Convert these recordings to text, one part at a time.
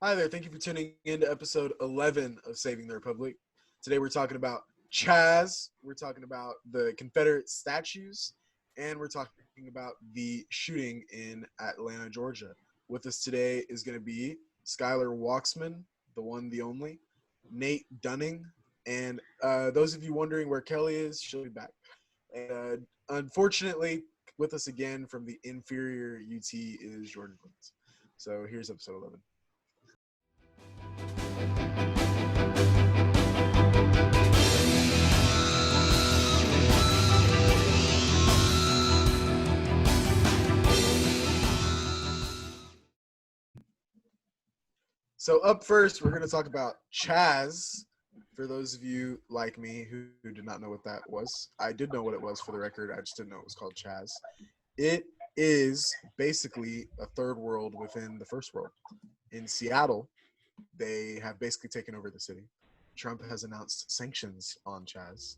Hi there. Thank you for tuning in to episode 11 of Saving the Republic. Today we're talking about CHAZ. We're talking about the Confederate statues, and we're talking about the shooting in Atlanta, Georgia. With us today is going to be Skylar Walksman, the one, the only, Nate Dunning, and those of you wondering where Kelly is, she'll be back. And unfortunately, with us again from the inferior UT is Jordan Clements. So here's episode 11. So up first, we're going to talk about CHAZ. For those of you like me who did not know what that was, I did know what it was for the record. I just didn't know it was called CHAZ. It is basically a third world within the first world. In Seattle, they have basically taken over the city. Trump has announced sanctions on CHAZ.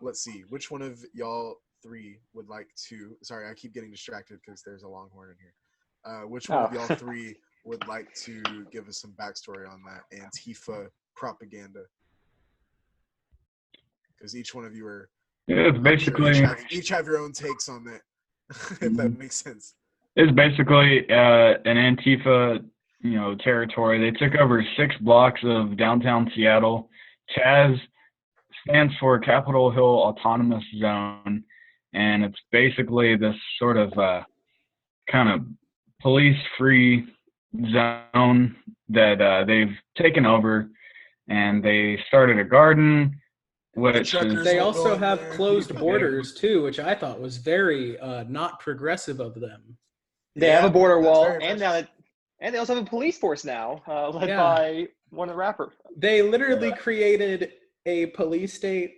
Let's see. Which one of y'all three would like to? Sorry, I keep getting distracted because there's a longhorn in here. Which one of y'all three would like to give us some backstory on that Antifa propaganda? Because each one of you are it's basically sure each have your own takes on that. If that makes sense. It's basically an Antifa, territory. They took over 6 blocks of downtown Seattle. CHAZ stands for Capitol Hill Autonomous Zone, and it's basically this sort of kind of police-free zone that they've taken over, and they started a garden. They also have closed borders too, which I thought was very not progressive of them. They have a border wall, and they also have a police force now, led by one of the rappers. They literally created a police state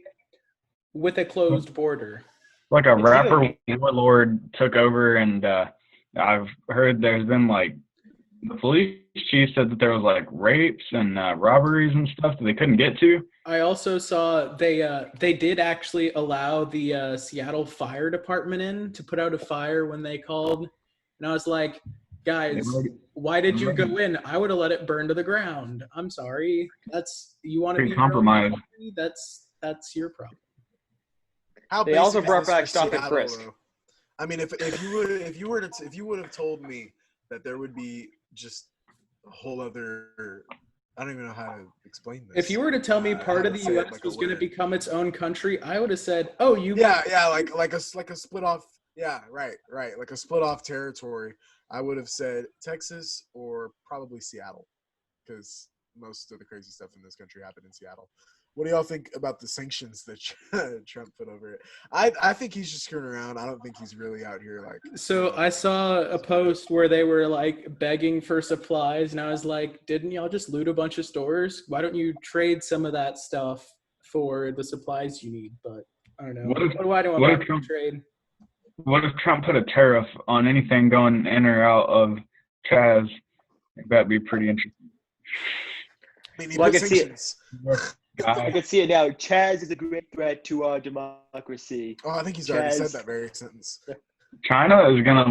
with a closed border. Like a rapper warlord took over, and I've heard there's been the police chief said that there was rapes and robberies and stuff that they couldn't get to. I also saw they did actually allow the Seattle Fire Department in to put out a fire when they called, and I was like, guys, why did you go in? I would have let it burn to the ground. I'm sorry. You want to be compromised. That's your problem. They also brought back stop and frisk. I mean, if you would have told me that there would be just a whole other, I don't even know how to explain this. If you were to tell me part of the U.S. was going to become its own country, I would have said, "Oh, like a split off, right, like a split off territory." I would have said Texas or probably Seattle, because most of the crazy stuff in this country happened in Seattle. What do y'all think about the sanctions that Trump put over it? I think he's just screwing around. I don't think he's really out here So I saw a post where they were begging for supplies, and I was like, didn't y'all just loot a bunch of stores? Why don't you trade some of that stuff for the supplies you need? But I don't know. Why do I want to trade? What if Trump put a tariff on anything going in or out of CHAZ? That'd be pretty interesting. I mean, I could see it. I can see it now. CHAZ is a great threat to our democracy. Oh, I think he's already said that very sentence. China is gonna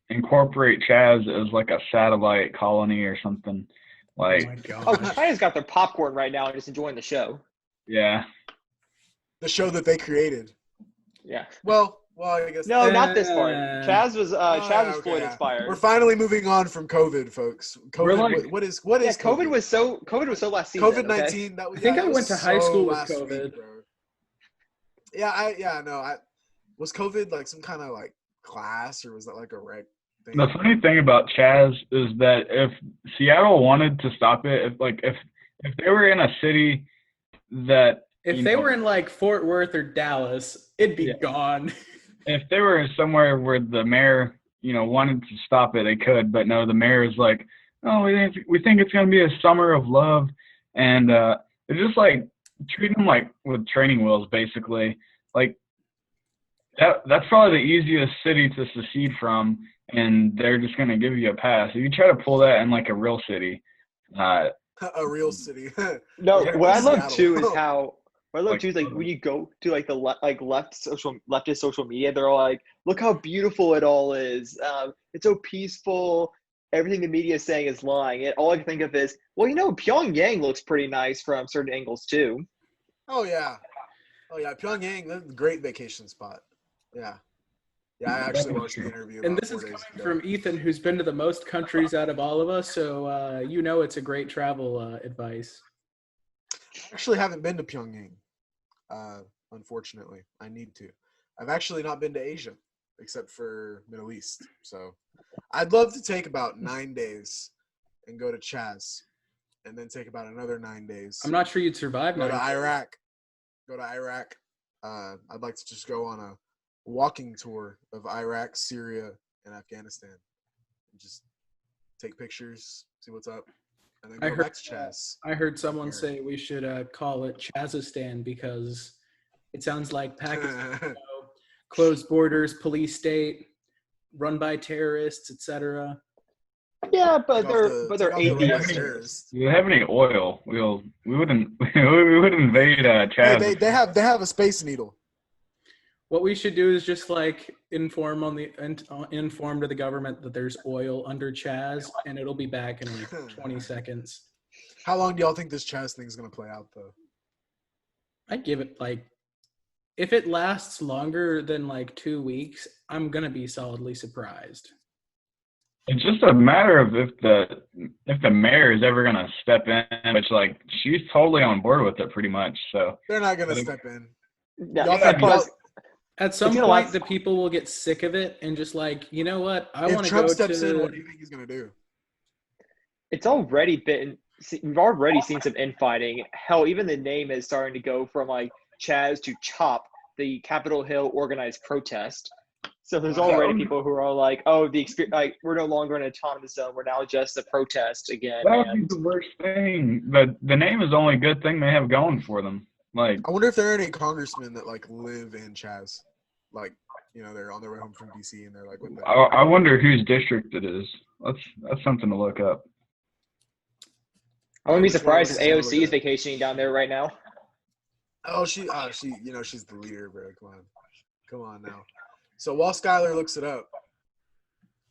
incorporate CHAZ as a satellite colony or something. Oh my God. Oh, China's got their popcorn right now and just enjoying the show. Yeah. The show that they created. Yeah. Well, I guess not this part. CHAZ was Floyd inspired. We're finally moving on from COVID, folks. COVID. What is COVID was so last season. COVID-19. Okay? I think I went to high school with COVID. Was COVID some kind of class, or was that a reg thing? The funny thing about CHAZ is that if Seattle wanted to stop it, if they were in a city that they were in Fort Worth or Dallas, it'd be gone. If they were somewhere where the mayor, wanted to stop it, they could. But no, the mayor is oh, we think it's going to be a summer of love. And it's just treat them with training wheels, basically. That's probably the easiest city to secede from, and they're just going to give you a pass. If you try to pull that in a real city. A real city. No, what I love too is how What I love too is when you go to the leftist social media, they're all like, "Look how beautiful it all is. It's so peaceful. everything the media is saying is lying. And all I can think of is, well, Pyongyang looks pretty nice from certain angles too. Oh yeah, Pyongyang, that's a great vacation spot. Yeah, I actually watched the interview. And about this 4 is days coming ago. from Ethan, who's been to the most countries out of all of us, so it's a great travel advice. I actually haven't been to Pyongyang. Unfortunately, I need to. I've actually not been to Asia except for Middle East. So I'd love to take about 9 days and go to CHAZ, and then take about another 9 days. I'm not sure you'd survive. Go to Iraq. I'd like to just go on a walking tour of Iraq, Syria, and Afghanistan, and just take pictures, see what's up, and then go back to CHAZ. I heard someone say we should call it Chazistan because it sounds like Pakistan, closed borders, police state, run by terrorists, etc. Yeah, but they're atheists. Do you have any oil? We wouldn't invade CHAZ. They have a space needle. What we should do is just inform to the government that there's oil under CHAZ, and it'll be back in 20 seconds. How long do y'all think this CHAZ thing is gonna play out though? I'd give it if it lasts longer than 2 weeks, I'm gonna be solidly surprised. It's just a matter of if the mayor is ever gonna step in, which she's totally on board with it pretty much. So they're not gonna step in. At some point, the people will get sick of it and just you know what? I want to go to. If Trump steps in, what do you think he's gonna do? It's already been. We've already seen some infighting. Hell, even the name is starting to go from CHAZ to CHOP, the Capitol Hill organized protest. So there's already people who are we're no longer an autonomous zone. We're now just a protest again. That would be the worst thing. But the name is the only good thing they have going for them. I wonder if there are any congressmen that live in CHAZ. They're on their way home from DC and they're what the I wonder whose district it is. That's something to look up. I wouldn't be surprised if AOC is vacationing down there right now. Oh, she's the leader, bro. Come on now. So while Skylar looks it up,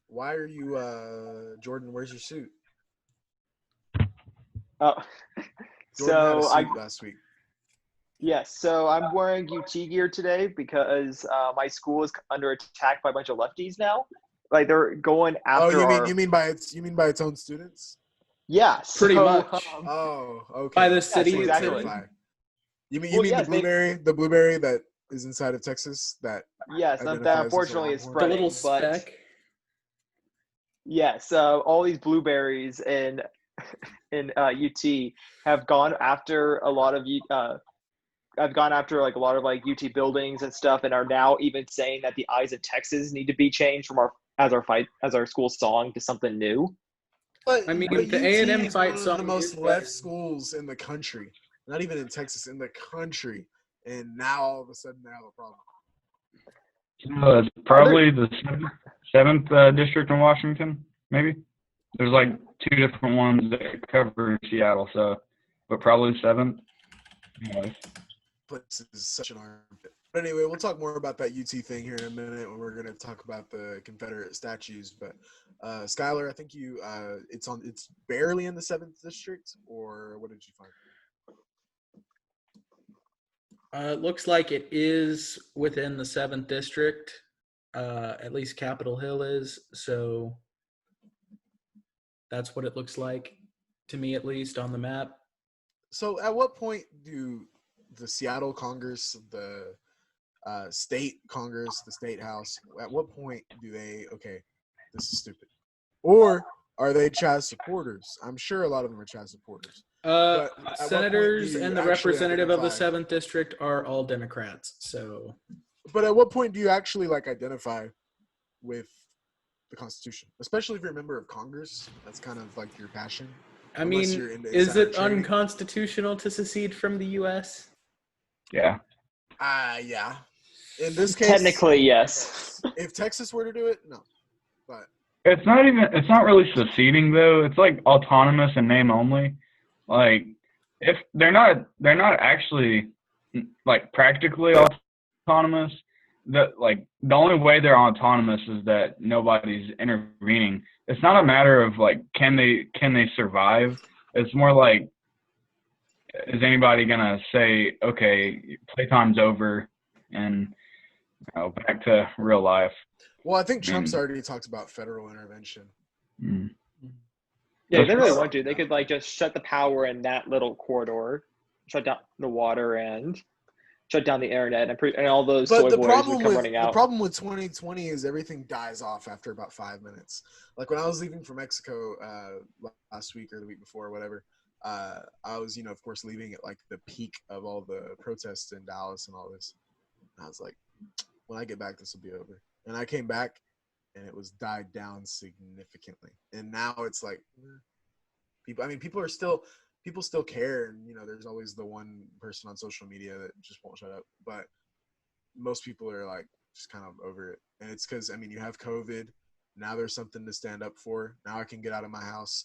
why are you, Jordan? Where's your suit? Oh, Jordan had a suit last week. Yes, so I'm wearing UT gear today because my school is under attack by a bunch of lefties now. They're going after. Oh, you mean by its own students? Yes, pretty much. Okay. By the city, yes, exactly. You mean the blueberry that is inside of Texas that? Yes, that unfortunately is spreading. The little speck. Yes, all these blueberries in UT have gone after a lot of I've gone after a lot of UT buildings and stuff, and are now even saying that the Eyes of Texas need to be changed from our school song to something new. But the A&M fight song is one of the most left schools in the country, not even in Texas, in the country, and now all of a sudden they have a problem. It's probably the seventh district in Washington, maybe. There's 2 different ones that cover Seattle, but probably 7th. Anyways. Place is such an armpit. But anyway, we'll talk more about that UT thing here in a minute when we're going to talk about the Confederate statues. But Skylar, I think it's barely in the 7th district, or what did you find? It looks like it is within the 7th district. At least Capitol Hill is. So that's what it looks like to me, at least on the map. So at what point do the Seattle Congress, the state Congress, the state House, at what point do they, okay, this is stupid? Or are they CHAZ supporters? I'm sure a lot of them are CHAZ supporters. Senators and the representative of the 7th district are all Democrats. So, but at what point do you actually identify with the Constitution, especially if you're a member of Congress? That's kind of your passion. I mean, is it unconstitutional to secede from the U.S.? Yeah. Yeah. In this case, technically, yes. If Texas were to do it, no. But it's not really seceding though. It's autonomous in name only. If they're not actually practically autonomous, the only way they're autonomous is that nobody's intervening. It's not a matter of like can they survive. It's more like, is anybody gonna say, okay, playtime's over and back to real life? Well, I think Trump's already talked about federal intervention. Yeah, if they really want to, they could like just shut the power in that little corridor, shut down the water, and shut down the internet, and all those soy boys would come running out. The problem with 2020 is everything dies off after about 5 minutes. Like when I was leaving for Mexico last week or the week before or whatever, I was, of course, leaving at like the peak of all the protests in Dallas and all this. And I was like, when I get back, this will be over. And I came back, and it was died down significantly. And now it's like people still care, and there's always the one person on social media that just won't shut up. But most people are like just kind of over it, and it's because you have COVID. Now there's something to stand up for. Now I can get out of my house.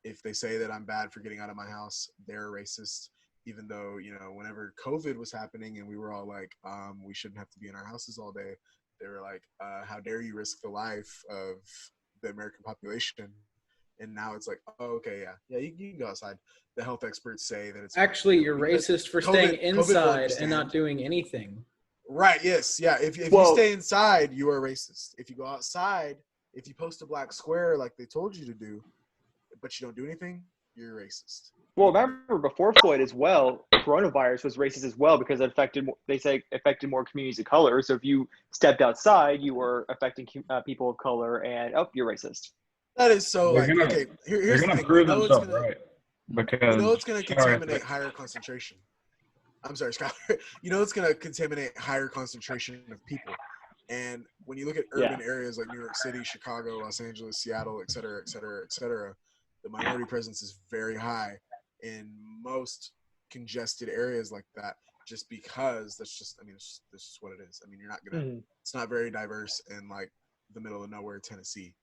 If they say that I'm bad for getting out of my house, they're racist. Even though whenever COVID was happening and we were all like, we shouldn't have to be in our houses all day, they were like, how dare you risk the life of the American population? And now it's like, oh, okay, yeah, you can go outside. The health experts say that it's actually you're racist for staying inside and not doing anything. Right? Yes, yeah. If you stay inside, you are racist. If you go outside, if you post a black square like they told you to do, but you don't do anything, you're racist. Well, remember before Floyd as well, coronavirus was racist as well because it affected more communities of color. So if you stepped outside, you were affecting people of color, and you're racist. That is so okay. Here's the thing. Prove themselves right because it's going to contaminate higher concentration. I'm sorry, Scott. It's going to contaminate higher concentration of people. And when you look at urban areas like New York City, Chicago, Los Angeles, Seattle, et cetera, et cetera, et cetera, the minority presence is very high in most congested areas like that, just because that's just what it is. You're not gonna it's not very diverse in like the middle of nowhere Tennessee.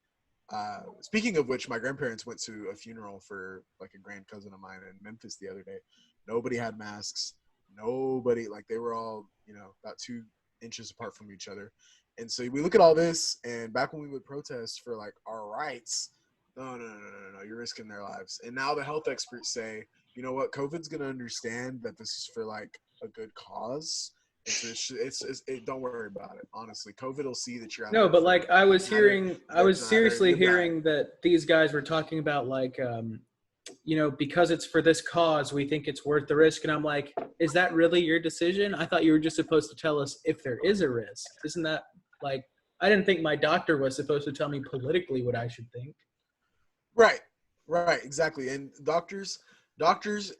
Speaking of which, my grandparents went to a funeral for like a grand cousin of mine in Memphis the other day. Nobody had masks. Nobody, like they were all about 2 inches apart from each other. And so we look at all this, and back when we would protest for like our rights, no, you're risking their lives. And now the health experts say, you know what, COVID's going to understand that this is for like a good cause. Don't worry about it. Honestly, COVID will see that you're out. No, but like I was seriously hearing that these guys were talking about like, because it's for this cause, we think it's worth the risk. And I'm like, is that really your decision? I thought you were just supposed to tell us if there is a risk. Isn't that like, I didn't think my doctor was supposed to tell me politically what I should think. Right, exactly. And doctors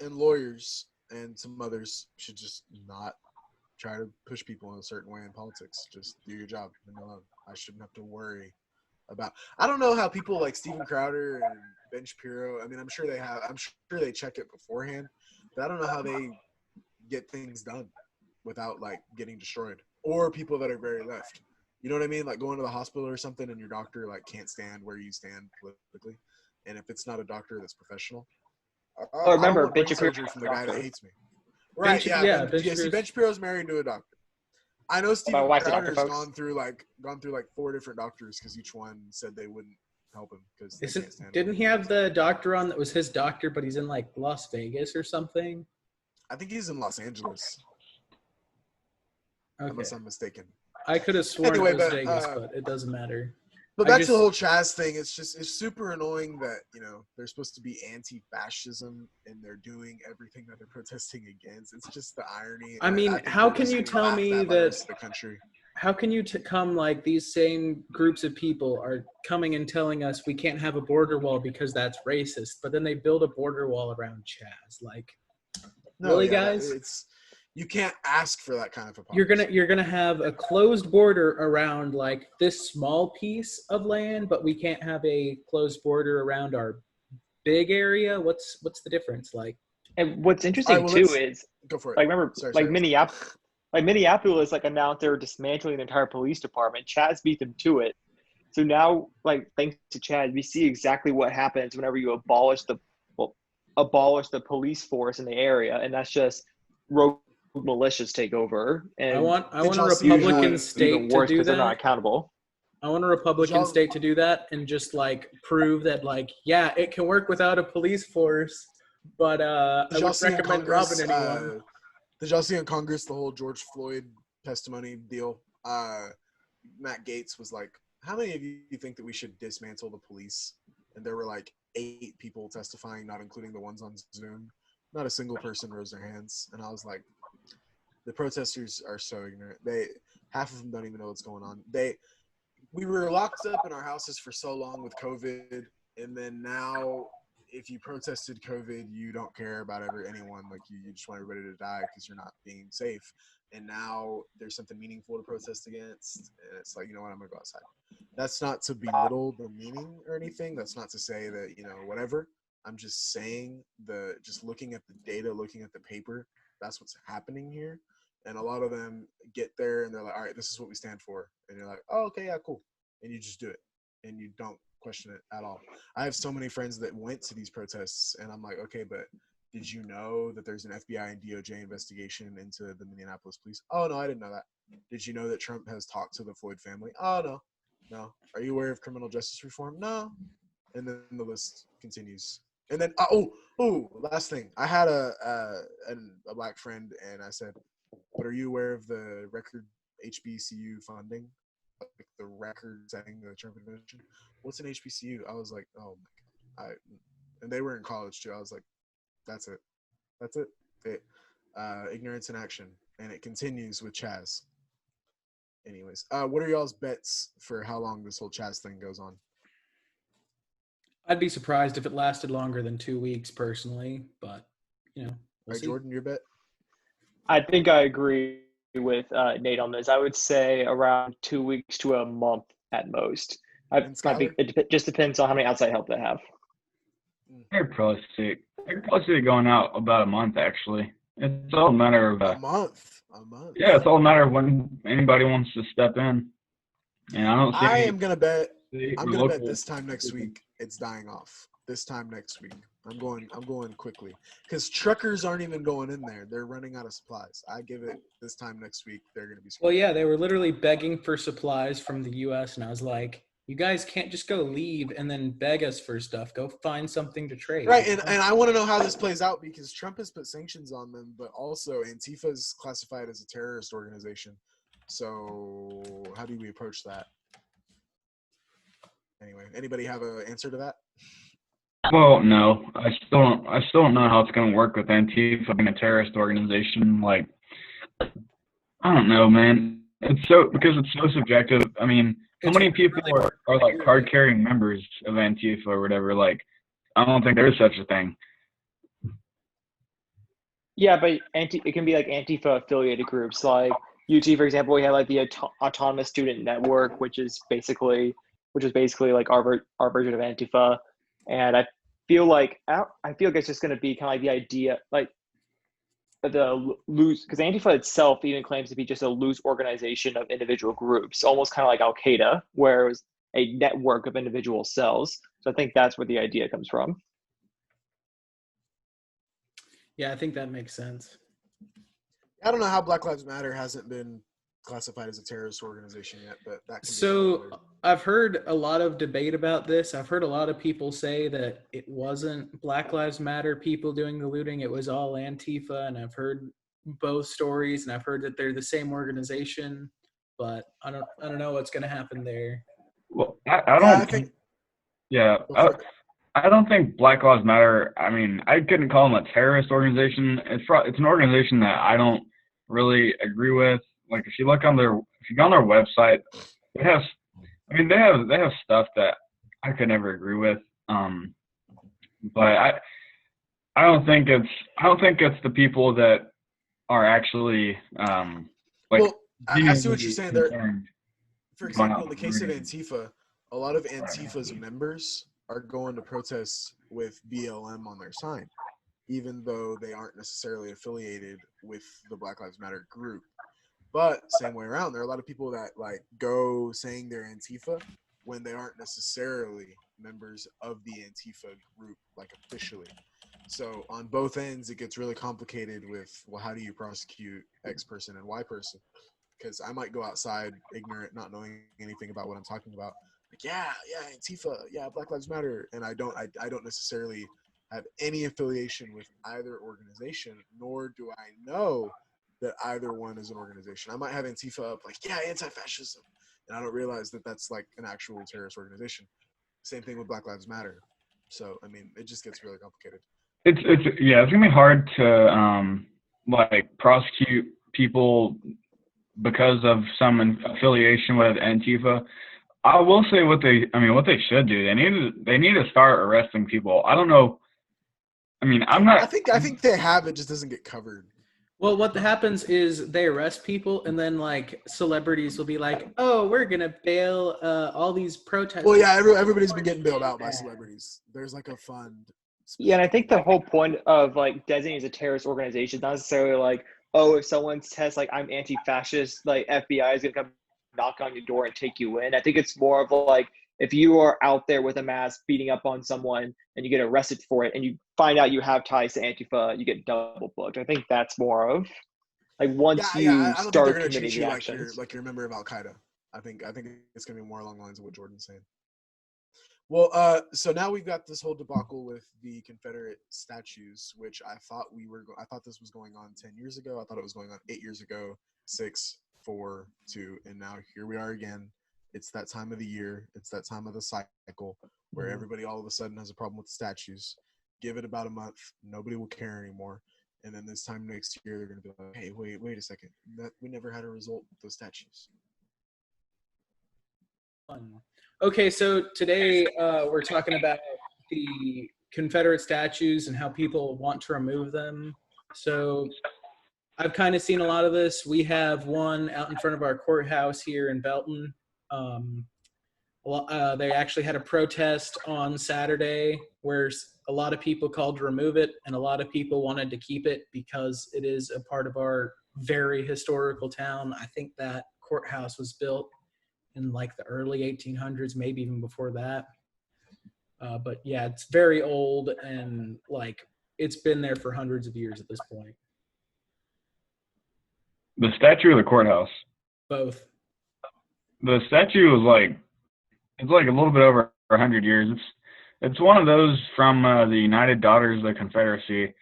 and lawyers and some others should just not try to push people in a certain way in politics. Just do your job. I shouldn't have to worry about. I don't know how people like Steven Crowder and Ben Shapiro. I'm sure they have. I'm sure they check it beforehand, but I don't know how they get things done without like getting destroyed. Or people that are very left. You know what I mean? Like going to the hospital or something, and your doctor like can't stand where you stand politically. And if it's not a doctor that's professional, remember Ben Shapiro from the guy that hates me. Right? Ben Shapiro's married to a doctor. I know Steven Crowder's gone through like 4 different doctors because each one said they wouldn't help him because didn't he have the doctor on that was his doctor, but he's in like Las Vegas or something? I think he's in Los Angeles. Okay. Unless I'm mistaken. I could have sworn it was Vegas, but it doesn't matter. But back to the whole CHAZ thing, it's super annoying that, they're supposed to be anti-fascism and they're doing everything that they're protesting against. It's just the irony. How can you tell me that the country? How can you come like these same groups of people are coming and telling us we can't have a border wall because that's racist, but then they build a border wall around CHAZ? Like, really, guys? You can't ask for that kind of hypocrisy. You're gonna have a closed border around like this small piece of land, but we can't have a closed border around our big area. What's the difference? Like, and what's interesting too is go for it. Like remember, Minneapolis like announced they were dismantling the entire police department. CHAZ beat them to it. So now, like thanks to CHAZ, we see exactly what happens whenever you abolish the police force in the area, and that's just militias take over, I and want a y'all see, Republican even state to worse do because they're not that. accountable. I want a Republican y'all- state to do that and just like prove that like yeah, it can work without a police force, but I Did y'all wouldn't see in recommend robbing Congress? anyone. Did y'all see in Congress the whole George Floyd testimony deal? Matt Gaetz was like, "How many of you think that we should dismantle the police?" And there were like 8 people testifying, not including the ones on Zoom. Not a single person raised their hands, and I was like, "The protesters are so ignorant. Half of them don't even know what's going on. We were locked up in our houses for so long with COVID, and then now, if you protested COVID, you don't care about anyone. Like you just want everybody to die because you're not being safe. And now there's something meaningful to protest against, and it's like, you know what, I'm gonna go outside. That's not to belittle the meaning or anything. That's not to say that whatever. I'm just saying just looking at the data, looking at the paper. That's what's happening here. And a lot of them get there and they're like, all right, this is what we stand for. And you're like, oh, okay, yeah, cool. And you just do it. And you don't question it at all. I have so many friends that went to these protests, and I'm like, okay, but did you know that there's an FBI and DOJ investigation into the Minneapolis police? Oh, no, I didn't know that. Did you know that Trump has talked to the Floyd family? Oh, no. No. Are you aware of criminal justice reform? No. And then the list continues. And then, last thing. I had a black friend, and I said, but are you aware of the record HBCU funding? Like the record setting of the Trump administration? What's an HBCU? I was like, oh my God. And they were in college too. I was like, that's it. That's it. Ignorance in action. And it continues with CHAZ. Anyways, what are y'all's bets for how long this whole CHAZ thing goes on? I'd be surprised if it lasted longer than 2 weeks, personally. But we'll Right, see. Jordan, your bet? I think I agree with Nate on this. I would say around 2 weeks to a month at most. It just depends on how many outside help they have. I could probably see it going out about a month, actually. It's all a matter of a month. Yeah, it's all a matter of when anybody wants to step in. And I don't see. I'm gonna bet this time next week it's dying off. This time next week, I'm going quickly because truckers aren't even going in there. They're running out of supplies. I give it this time next week. They're gonna be. Well, yeah, they were literally begging for supplies from the U.S. and I was like, you guys can't just go leave and then beg us for stuff. Go find something to trade. Right, and I want to know how this plays out because Trump has put sanctions on them, but also Antifa is classified as a terrorist organization. So how do we approach that? Anyway, anybody have an answer to that? Well, no, I still don't know how it's going to work with Antifa being a terrorist organization. Like, I don't know, man. Because it's so subjective. I mean, how many people are like card carrying members of Antifa or whatever? Like, I don't think there's such a thing. Yeah, but it can be like Antifa affiliated groups. Like UT, for example, we have like the Autonomous Student Network, which is basically like our version of Antifa. And I feel like it's just going to be kind of like the idea, like the loose, because Antifa itself even claims to be just a loose organization of individual groups, almost kind of like Al Qaeda, where it was a network of individual cells. So I think that's where the idea comes from. Yeah, I think that makes sense. I don't know how Black Lives Matter hasn't been classified as a terrorist organization yet, but that can be so I've heard a lot of debate about this. I've heard a lot of people say that it wasn't Black Lives Matter people doing the looting, it was all Antifa, and I've heard both stories, and I've heard that they're the same organization, but I don't know what's going to happen there. Well, I don't think Black Lives Matter. I mean, I couldn't call them a terrorist organization. It's an organization that I don't really agree with. Like if you go on their website, they have stuff that I could never agree with. But I don't think it's the people that are actually Well, I see what you're saying there. For example, in the case of Antifa, a lot of Antifa's members are going to protest with BLM on their sign, even though they aren't necessarily affiliated with the Black Lives Matter group. But same way around, there are a lot of people that like go saying they're Antifa when they aren't necessarily members of the Antifa group, like officially. So on both ends, it gets really complicated with, well, how do you prosecute X person and Y person? Because I might go outside ignorant, not knowing anything about what I'm talking about. Like, yeah, Antifa, yeah, Black Lives Matter, and I don't necessarily have any affiliation with either organization, nor do I know that either one is an organization. I might have Antifa up like, yeah, anti-fascism, and I don't realize that that's like an actual terrorist organization. Same thing with Black Lives Matter. So I mean, it just gets really complicated. It's gonna be hard to like prosecute people because of some affiliation with Antifa. I will say what they should do. They need to start arresting people. I don't know. I mean, I'm not. I think they have, it just doesn't get covered. Well, what happens is they arrest people, and then like celebrities will be like, "Oh, we're gonna bail all these protesters." Well, yeah, everybody's been getting bailed out by celebrities. There's like a fund. Yeah, and I think the whole point of like designating as a terrorist organization is not necessarily like, oh, if someone says like I'm anti-fascist, like FBI is gonna come knock on your door and take you in. I think it's more of like if you are out there with a mask beating up on someone and you get arrested for it and you find out you have ties to Antifa, you get double booked. I think that's more of like once I you don't think they're start gonna committing treat the you actions. like you're a member of Al Qaeda. I think it's gonna be more along the lines of what Jordan's saying. Well, so now we've got this whole debacle with the Confederate statues, which I thought I thought this was going on 10 years ago. I thought it was going on 8 years ago, 6, 4, 2, and now here we are again. It's that time of the year. It's that time of the cycle where everybody all of a sudden has a problem with the statues. Give it about a month, nobody will care anymore. And then this time next year, they're going to be like, hey, wait a second. We never had a result with those statues. Okay, so today we're talking about the Confederate statues and how people want to remove them. So I've kind of seen a lot of this. We have one out in front of our courthouse here in Belton. They actually had a protest on Saturday where a lot of people called to remove it, and a lot of people wanted to keep it because it is a part of our very historical town. I think that courthouse was built in like the early 1800s, maybe even before that. But yeah, it's very old, and like it's been there for hundreds of years at this point. The statue or the courthouse? Both. The statue is like, it's like a little bit over 100 years. It's one of those from the United Daughters of the Confederacy.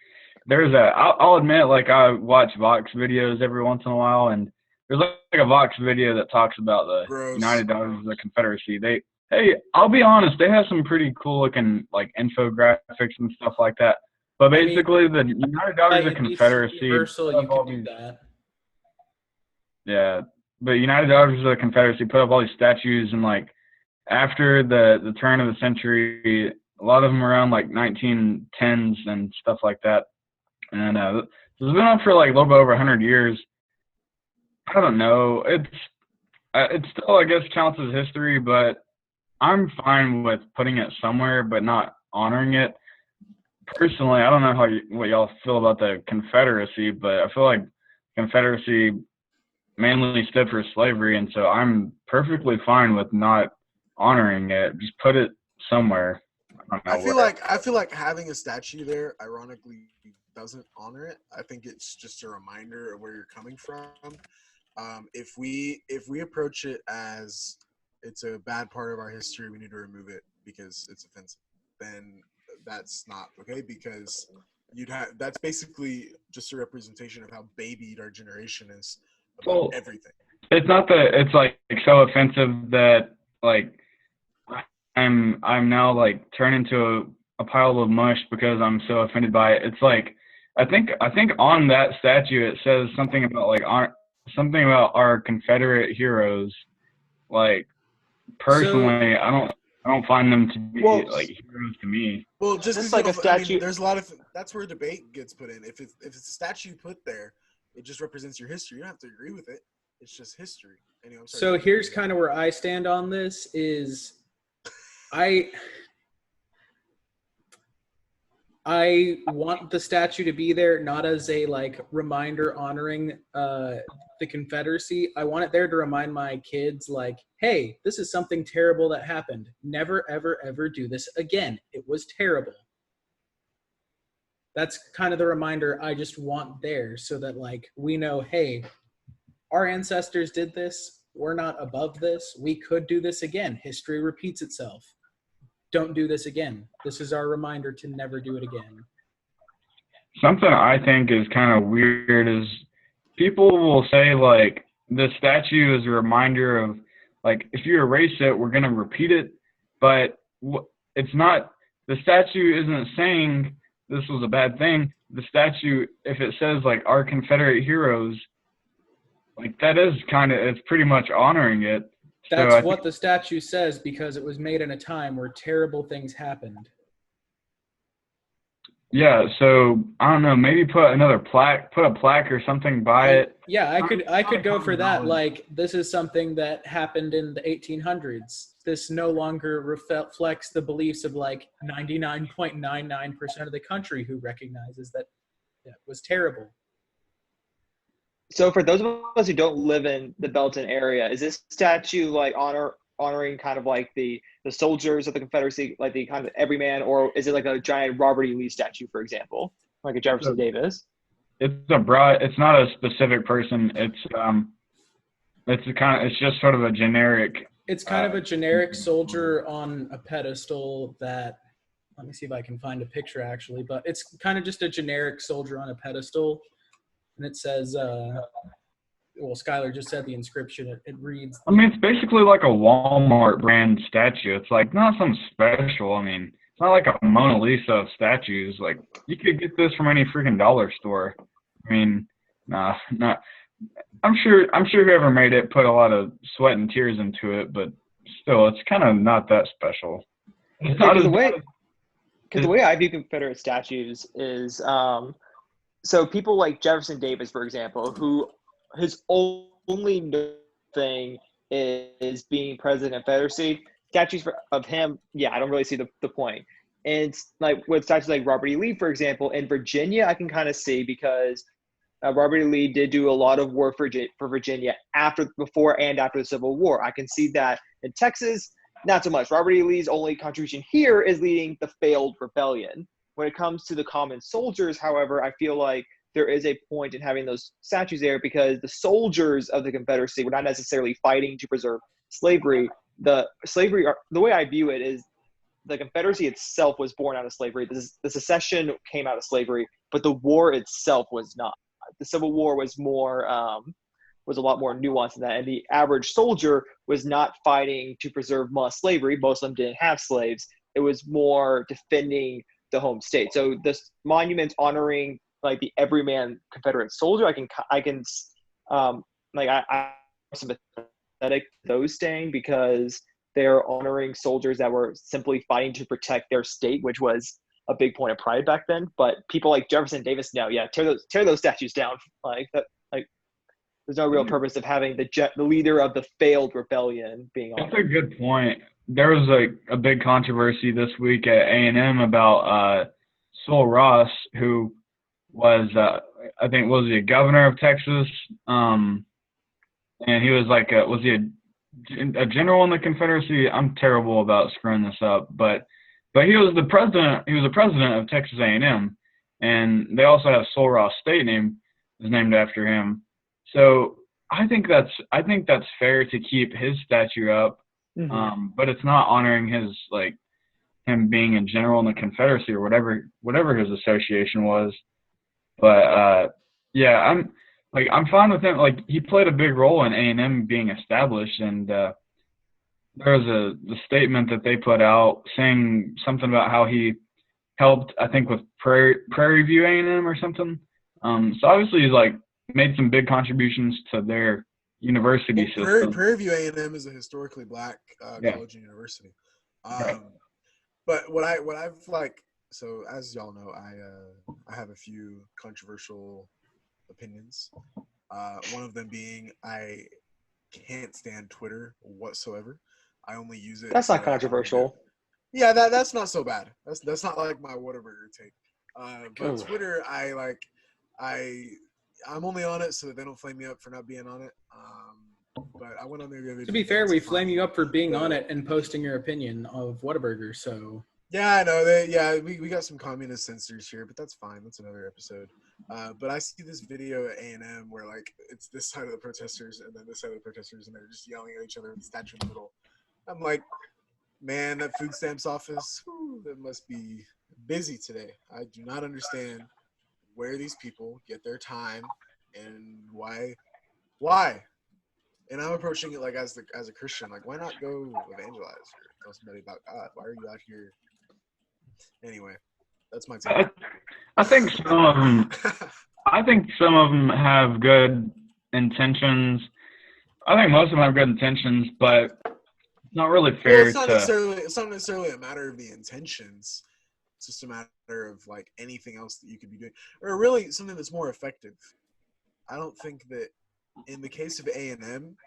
I'll admit, like I watch Vox videos every once in a while, and there's like a Vox video that talks about the Gross. United Daughters of the Confederacy. I'll be honest, they have some pretty cool looking like infographics and stuff like that. But basically, the United Daughters of the Confederacy. Universal, you can do that. Yeah, but United Daughters of the Confederacy put up all these statues, and like after the turn of the century, a lot of them around like 1910s and stuff like that. And it's been up for like a little bit over 100 years. I don't know. It's still, I guess, counts as history, but I'm fine with putting it somewhere, but not honoring it. Personally, I don't know what y'all feel about the Confederacy, but I feel like Confederacy mainly stood for slavery, and so I'm perfectly fine with not honoring it. Just put it somewhere. I feel like having a statue there, ironically, doesn't honor it. I think it's just a reminder of where you're coming from. If we approach it as it's a bad part of our history, we need to remove it because it's offensive, then that's not okay, because that's basically just a representation of how babied our generation is about everything. It's not that it's like so offensive that like I'm now like turned into a pile of mush because I'm so offended by it. It's like I think on that statue it says something about like something about our Confederate heroes. Like personally, I don't find them to be like heroes to me. Well, just like a statue. I mean, there's a lot of that's where debate gets put in. If it's a statue put there, it just represents your history. You don't have to agree with it. It's just history. Anyway, so here's kind of where I stand on this is I want the statue to be there, not as a like reminder honoring the Confederacy. I want it there to remind my kids like, hey, this is something terrible that happened. Never, ever, ever do this again. It was terrible. That's kind of the reminder I just want there, so that like we know, hey, our ancestors did this. We're not above this. We could do this again. History repeats itself. Don't do this again. This is our reminder to never do it again. Something I think is kind of weird is people will say like the statue is a reminder of like if you erase it, we're gonna repeat it, but it's not. The statue isn't saying this was a bad thing. The statue, if it says like our Confederate heroes, like that is kind of, it's pretty much honoring it. That's what the statue says because it was made in a time where terrible things happened. Yeah, so I don't know, maybe put a plaque or something by it. Yeah, I could go for that. Like, this is something that happened in the 1800s. This no longer reflects the beliefs of like 99.99% of the country who recognizes that it was terrible. So for those of us who don't live in the Belton area, is this statue like honoring kind of like the soldiers of the Confederacy, like the kind of everyman, or is it like a giant Robert E. Lee statue, for example, like a Jefferson Davis? It's a broad. It's not a specific person. It's just sort of a generic. It's kind of a generic soldier on a pedestal that. Let me see if I can find a picture actually, but it's kind of just a generic soldier on a pedestal. And it says, well, Skylar just said the inscription. It reads. I mean, it's basically like a Walmart brand statue. It's like not something special. I mean, it's not like a Mona Lisa of statues. Like you could get this from any freaking dollar store. I mean, not. I'm sure whoever made it put a lot of sweat and tears into it, but still, it's kind of not that special. It's not the way I view Confederate statues is. So people like Jefferson Davis, for example, who his only thing is being president of the Confederacy, statues of him, yeah, I don't really see the point. And it's like with statues like Robert E. Lee, for example, in Virginia, I can kind of see because Robert E. Lee did do a lot of work for Virginia before and after the Civil War. I can see that in Texas, not so much. Robert E. Lee's only contribution here is leading the failed rebellion. When it comes to the common soldiers, however, I feel like there is a point in having those statues there because the soldiers of the Confederacy were not necessarily fighting to preserve slavery. The way I view it is the Confederacy itself was born out of slavery. The secession came out of slavery, but the war itself was not. The Civil War was was a lot more nuanced than that. And the average soldier was not fighting to preserve mass slavery. Most of them didn't have slaves. It was more defending the home state. So this monument honoring like the everyman Confederate soldier, I'm sympathetic to those staying because they're honoring soldiers that were simply fighting to protect their state, which was a big point of pride back then. But people like Jefferson Davis, no, yeah, tear those statues down. Like that, like there's no real purpose of having the leader of the failed rebellion being honored. That's a good point. There was a big controversy this week at A&M about Sol Ross, who was I think was he a governor of Texas, and he was like was he a general in the Confederacy? I'm terrible about screwing this up, but he was the president. He was the president of Texas A&M, and they also have Sol Ross State is named after him. So I think that's fair to keep his statue up. Mm-hmm. But it's not honoring his like him being a general in the Confederacy or whatever his association was. But yeah, I'm fine with him. Like he played a big role in A&M being established, and there was the statement that they put out saying something about how he helped, I think, with Prairie View A&M or something. So obviously he's like made some big contributions to their university system. Prairie View A&M is a historically black college and university. Right. But what I've like, so as y'all know, I have a few controversial opinions. One of them being I can't stand Twitter whatsoever. I only use it. That's not controversial. Yeah, that's not so bad. That's not like my Whataburger take. But Twitter, I'm only on it so that they don't flame me up for not being on it. But I went on there the other day. To be fair, we flame you up for being on it and posting your opinion of Whataburger. So Yeah, I know. We got some communist censors here, but that's fine. That's another episode. But I see this video at A&M where like it's this side of the protesters and then this side of the protesters, and they're just yelling at each other with the statue in the middle. I'm like, man, that food stamps office, that must be busy today. I do not understand where these people get their time and why. Why? And I'm approaching it like as a Christian, like why not go evangelize or tell somebody about God? Why are you out here? Anyway, that's my take. I think some of them. I think some of them have good intentions. I think most of them have good intentions, but it's not really fair it's not to. necessarily a matter of the intentions. It's just a matter of like anything else that you could be doing, or really something that's more effective. I don't think that in the case of A&M,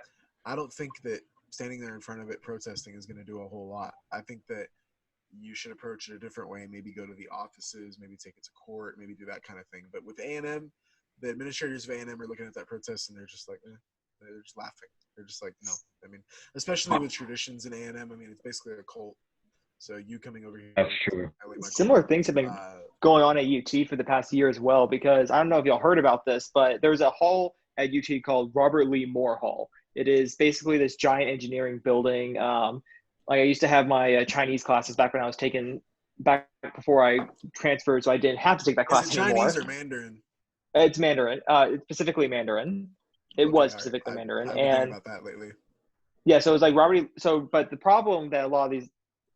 I don't think that standing there in front of it protesting is going to do a whole lot. I think that you should approach it a different way. Maybe go to the offices, maybe take it to court, maybe do that kind of thing. But with A&M, the administrators of A&M are looking at that protest and they're just like, they're just laughing. They're just like, no. I mean, especially with traditions in A&M, I mean, it's basically a cult. So you coming over here, That's true. Similar things have been going on at UT for the past year as well, because I don't know if y'all heard about this, but there's a hall at UT called Robert Lee Moore Hall. It is basically this giant engineering building. Like I used to have my Chinese classes back when I was taking back before I transferred, so I didn't have to take that class Is it anymore. Chinese or Mandarin? It's Mandarin. It's specifically Mandarin. It was specifically Mandarin. I've been thinking about that lately. Yeah, so it was like Robert. But the problem that a lot of these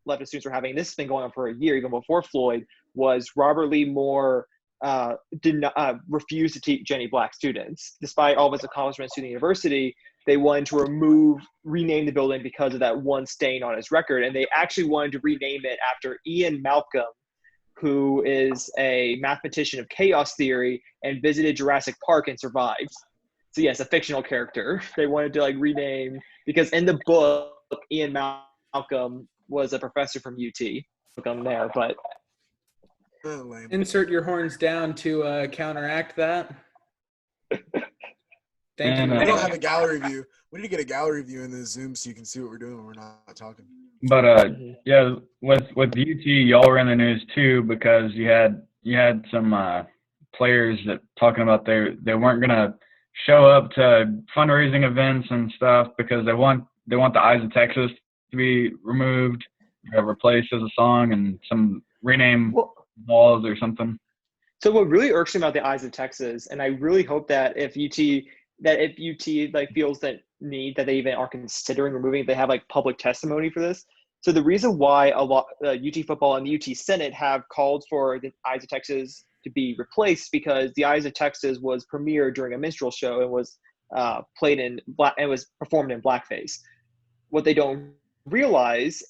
leftist students were having, this has been going on for a year, even before Floyd, was Robert Lee Moore did not refuse to teach any black students, despite all of his accomplishments to the university. They wanted to rename the building because of that one stain on his record, and they actually wanted to rename it after Ian Malcolm, who is a mathematician of chaos theory and visited Jurassic Park and survived. So yes, a fictional character. They wanted to like rename, because in the book, Ian Malcolm was a professor from UT. Look, I'm there, but insert your horns down to counteract that. Thank you. We don't have a gallery view. We need to get a gallery view in the Zoom so you can see what we're doing when we're not talking. But yeah, with UT, y'all were in the news too because you had some players that talking about they weren't gonna show up to fundraising events and stuff because they want the Eyes of Texas to be removed, replaced as a song, and some rename balls or something. So what really irks me about the Eyes of Texas, and I really hope that if UT like feels that need that they even are considering removing, they have like public testimony for this. So the reason why a lot UT football and the UT Senate have called for the Eyes of Texas to be replaced because the Eyes of Texas was premiered during a minstrel show and was played in black and was performed in blackface. What they don't realize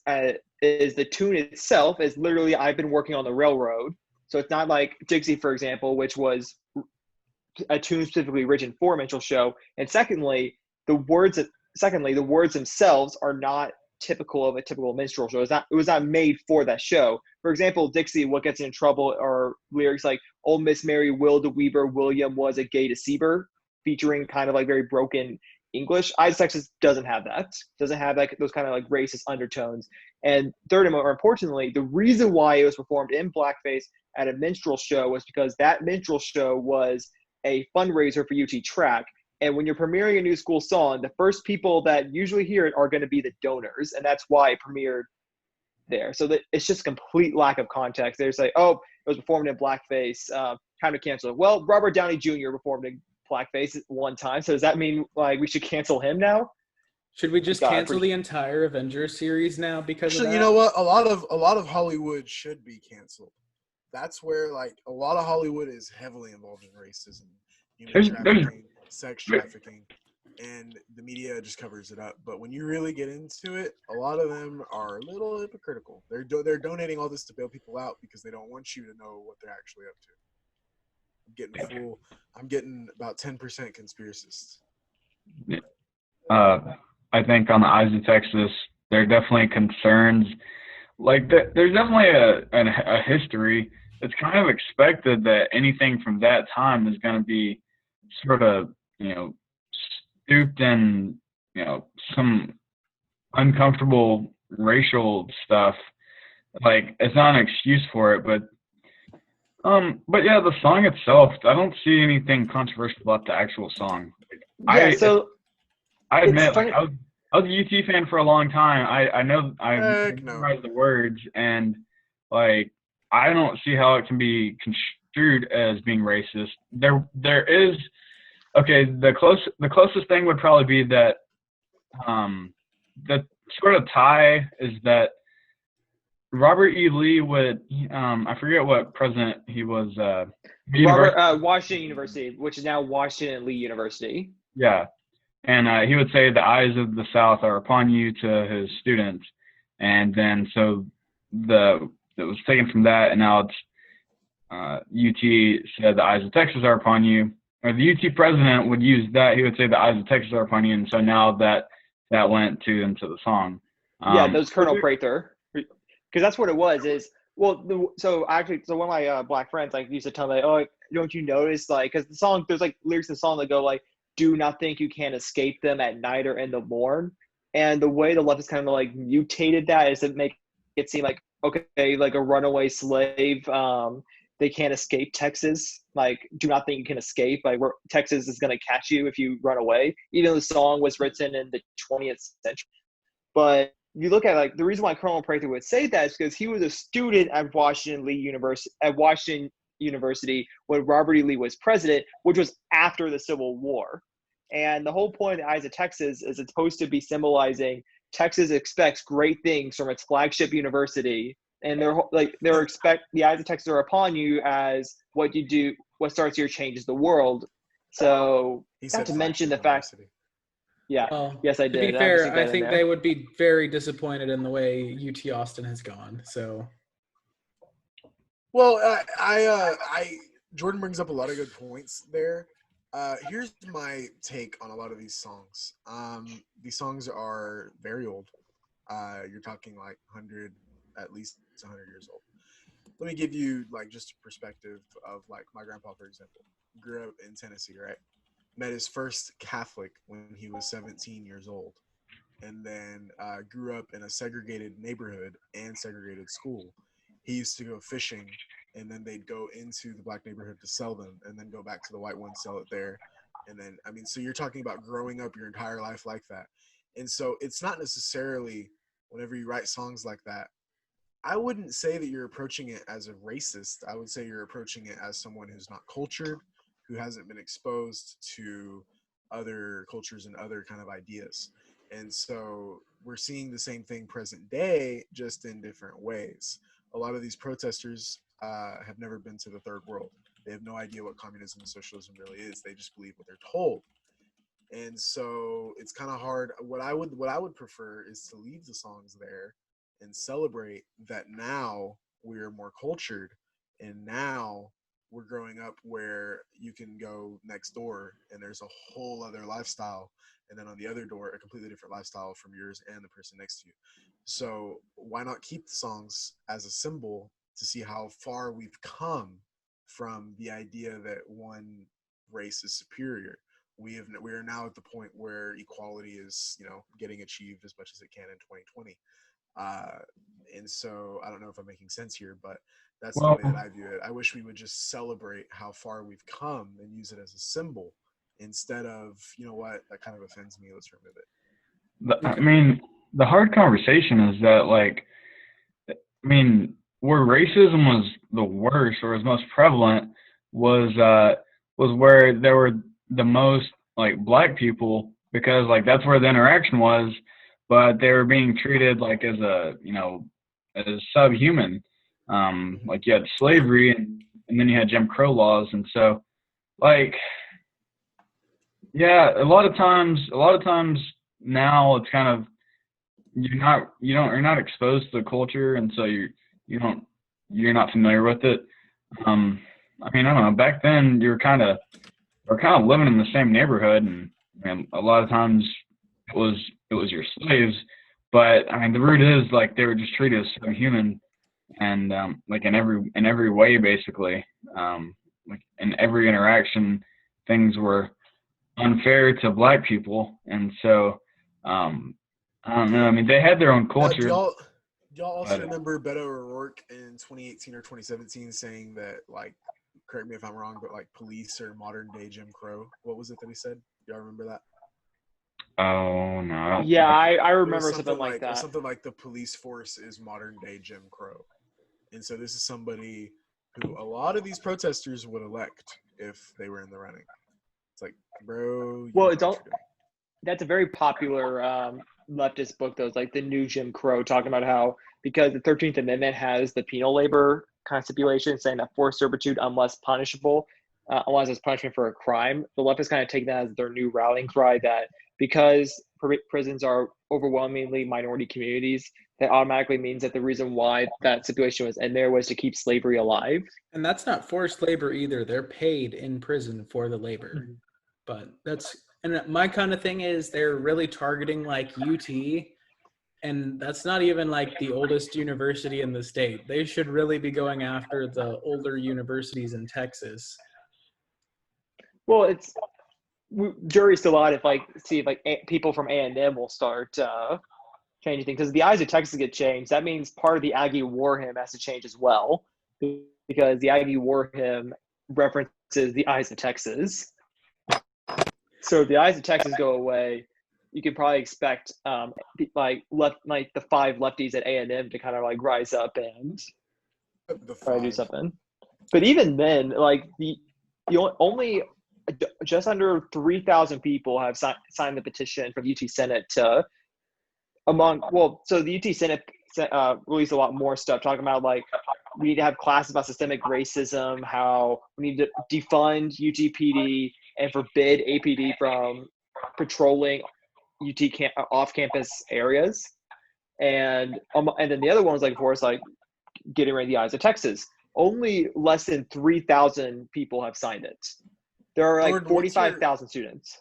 is the tune itself is literally "I've been working on the railroad." So it's not like Dixie, for example, which was a tune specifically written for a minstrel show. And secondly, the words themselves are not typical of a typical minstrel show. It was not made for that show. For example, Dixie, what gets in trouble are lyrics like "Old Miss Mary Will the Weaver William was a gay deceiver," featuring kind of like very broken English. Eyes of Texas doesn't have that. Doesn't have like those kind of like racist undertones. And third and more importantly, the reason why it was performed in blackface at a minstrel show was because that minstrel show was a fundraiser for UT Track. And when you're premiering a new school song, the first people that usually hear it are going to be the donors. And that's why it premiered there. So that it's just complete lack of context. They're like, oh, it was performed in blackface, time to cancel it. Well, Robert Downey Jr. performed in blackface one time. So does that mean like we should cancel him now? Should we just cancel the entire Avengers series now because of that? You know what? A lot of Hollywood should be canceled. That's where like a lot of Hollywood is heavily involved in racism, human trafficking, sex trafficking, and the media just covers it up. But when you really get into it, a lot of them are a little hypocritical. They're donating all this to bail people out because they don't want you to know what they're actually up to. I'm getting about 10% conspiracist. I think on the Eyes of Texas, there are definitely concerns. Like there's definitely a history. It's kind of expected that anything from that time is going to be sort of, stooped in, some uncomfortable racial stuff. like it's not an excuse for it, but yeah, the song itself, I don't see anything controversial about the actual song. Yeah, so I it's admit, like funny. I was a UT fan for a long time. I know I Heck no. memorized the words, and like I don't see how it can be construed as being racist. There is okay. The closest thing would probably be that the sort of tie is that Robert E. Lee would I forget what president he was. Robert University, Washington University, which is now Washington Lee University. yeah. And he would say, "The eyes of the South are upon you," to his students, and then so it was taken from that, and now it's UT said, "The eyes of Texas are upon you," or the UT president would use that. He would say, "The eyes of Texas are upon you," and so now that went into the song. Yeah, those Colonel Prather, because that's what it was. Is well, so one of my black friends like used to tell me, "Oh, don't you notice like because the song there's like lyrics in the song that go like." Do not think you can escape them at night or in the morn. And the way the left has kind of like mutated that is to make it seem like, okay, like a runaway slave, they can't escape Texas. Like, do not think you can escape. Like, Texas is going to catch you if you run away. Even though the song was written in the 20th century. But you look at like the reason why Colonel Prather would say that is because he was a student at Washington University when Robert E. Lee was president, which was after the Civil War. And the whole point of the Eyes of Texas is it's supposed to be symbolizing Texas expects great things from its flagship university. And they're expect the eyes of Texas are upon you as what you do, what starts your changes the world. So not to mention the fact, yeah, Well, yes, I to did. be fair, I think they would be very disappointed in the way UT Austin has gone. So, well, Jordan brings up a lot of good points there. Here's my take on a lot of these songs. These songs are very old. You're talking like 100, at least 100 years old. Let me give you like just a perspective of like my grandpa, for example, grew up in Tennessee, right? Met his first Catholic when he was 17 years old, and then grew up in a segregated neighborhood and segregated school. He used to go fishing, and then they'd go into the black neighborhood to sell them, and then go back to the white one, sell it there. And then, I mean, so you're talking about growing up your entire life like that. And so it's not necessarily whenever you write songs like that, I wouldn't say that you're approaching it as a racist. I would say you're approaching it as someone who's not cultured, who hasn't been exposed to other cultures and other kind of ideas. And so we're seeing the same thing present day, just in different ways. A lot of these protesters have never been to the third world. They have no idea what communism and socialism really is. They just believe what they're told. And so it's kind of hard. What I would prefer is to leave the songs there and celebrate that now we're more cultured, and now we're growing up where you can go next door and there's a whole other lifestyle, and then on the other door a completely different lifestyle from yours and the person next to you. So why not keep the songs as a symbol to see how far we've come from the idea that one race is superior. We are now at the point where equality is, getting achieved as much as it can in 2020. uh, and so I don't know if I'm making sense here, but that's the well, way that I view it. I wish we would just celebrate how far we've come and use it as a symbol instead of, you know what, that kind of offends me, let's remove it. I mean, the hard conversation is that, like, I mean, where racism was the worst or was most prevalent was where there were the most like black people, because like that's where the interaction was, but they were being treated like as as subhuman. Like you had slavery, and then you had Jim Crow laws, and so like yeah, a lot of times now it's kind of you're not exposed to the culture, and so you don't you're not familiar with it. Um, I mean, I don't know. Back then, we're kind of living in the same neighborhood, and a lot of times it was your slaves. But I mean, the root is like they were just treated as subhuman, and like in every way, basically, like in every interaction, things were unfair to black people, and so I don't know. I mean, they had their own Now, do culture. y'all Y'all also But remember Beto O'Rourke in 2018 or 2017 saying that, like, correct me if I'm wrong, but like police are modern day Jim Crow. What was it that he said? Y'all remember that? oh no, I don't Yeah, think I It was remember something something like like that. the police force is modern day Jim Crow, and so this is somebody who a lot of these protesters would elect if they were in the running. It's like, bro, you Well, don't it's know what all you're doing. that's a very popular leftist book, though. It's like the new Jim Crow, talking about how because the 13th Amendment has the penal labor kind of stipulation saying that forced servitude, unless punishable, unless it's punishment for a crime, the leftists kind of take that as their new rallying cry that because prisons are overwhelmingly minority communities, that automatically means that the reason why that stipulation was in there was to keep slavery alive. And that's not forced labor either. They're paid in prison for the labor. But that's, and my kind of thing is they're really targeting like UT, and that's not even like the oldest university in the state. They should really be going after the older universities in Texas. Well, it's jury's still out if like see if like people from A&M will start changing things, because the eyes of Texas get changed. That means part of the Aggie war hymn has to change as well, because the Aggie war hymn references the eyes of Texas. So if the eyes of Texas go away, you could probably expect like the five lefties at A&M to kind of like rise up and The try to do five. something. But even then, like the only just under 3,000 people have signed the petition from the UT Senate to so the UT Senate released a lot more stuff talking about like we need to have classes about systemic racism, how we need to defund UTPD and forbid APD from patrolling off-campus areas, and then the other one was like, for us, like getting rid of the eyes of Texas. Only less than 3,000 people have signed it. There are like Jordan, 45,000 students.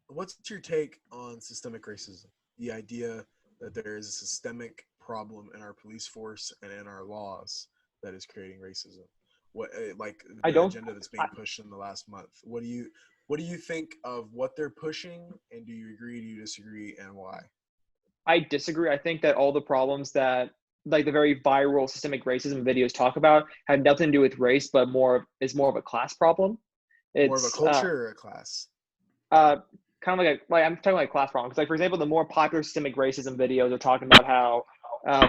What's your take on systemic racism? The idea that there is a systemic problem in our police force and in our laws that is creating racism. What like the agenda that's being pushed in the last month? What do you think of what they're pushing, and do you agree, do you disagree, and why? I disagree. I think that all the problems that like the very viral systemic racism videos talk about have nothing to do with race, but is more of a class problem. More of a culture or a class? Kind of like I'm talking like class problem. Because like for example, the more popular systemic racism videos are talking about how,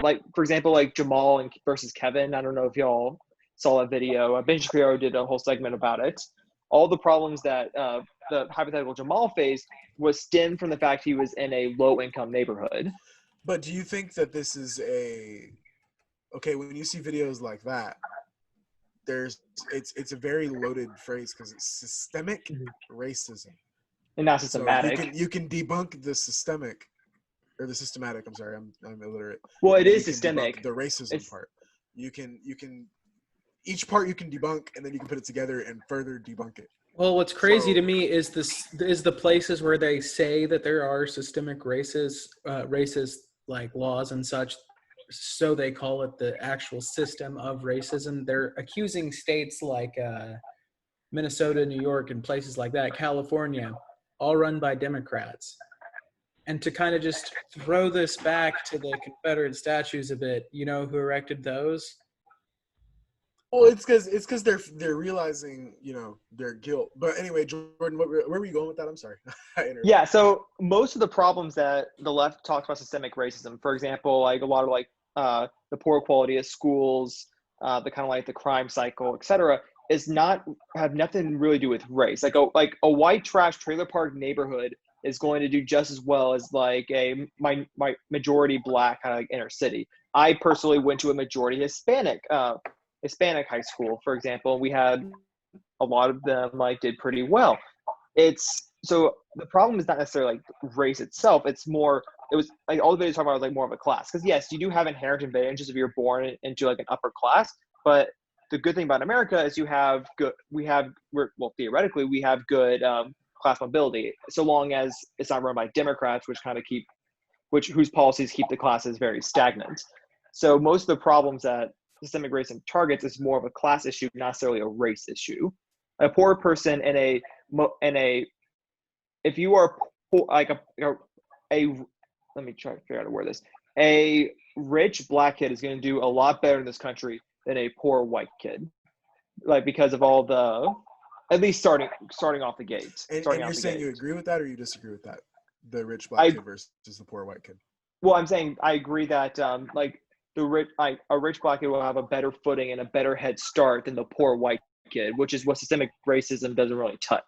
like for example, like Jamal versus Kevin. I don't know if y'all saw that video. Ben Shapiro did a whole segment about it. All the problems that the hypothetical Jamal faced was stemmed from the fact he was in a low-income neighborhood. But do you think that this is okay, when you see videos like that, it's a very loaded phrase because it's systemic racism. And not systematic. So you can debunk the systemic or the systematic. I'm sorry, I'm illiterate. Well, it is you systemic. The racism part. You can each part you can debunk, and then you can put it together and further debunk it. Well, what's crazy to me is the places where they say that there are systemic racist like laws and such, so they call it the actual system of racism. They're accusing states like Minnesota, New York, and places like that, California, all run by Democrats. And to kind of just throw this back to the Confederate statues a bit, you know who erected those? Well, it's because they're realizing, their guilt. But anyway, Jordan, where were you going with that? I'm sorry. Yeah, so most of the problems that the left talks about systemic racism, for example, like a lot of like the poor quality of schools, the kind of like the crime cycle, etc., have nothing really to do with race. Like a white trash trailer park neighborhood is going to do just as well as like a majority black kind of like inner city. I personally went to a majority Hispanic high school, for example. We had a lot of them like did pretty well. So the problem is not necessarily like race itself. It was like all the videos talking about was like more of a class. Because yes, you do have inherent advantages if you're born into like an upper class. But the good thing about America is theoretically we have good class mobility, so long as it's not run by Democrats, whose policies keep the classes very stagnant. So most of the problems that systemic racism targets is more of a class issue, not necessarily a race issue. A poor person if you are poor, like let me try to figure out how to word this. A rich black kid is going to do a lot better in this country than a poor white kid, like because of all the, at least starting off the gates. And you're saying you agree with that, or you disagree with that? The rich black kid versus the poor white kid. Well, I'm saying I agree that like a rich black kid will have a better footing and a better head start than the poor white kid, which is what systemic racism doesn't really touch.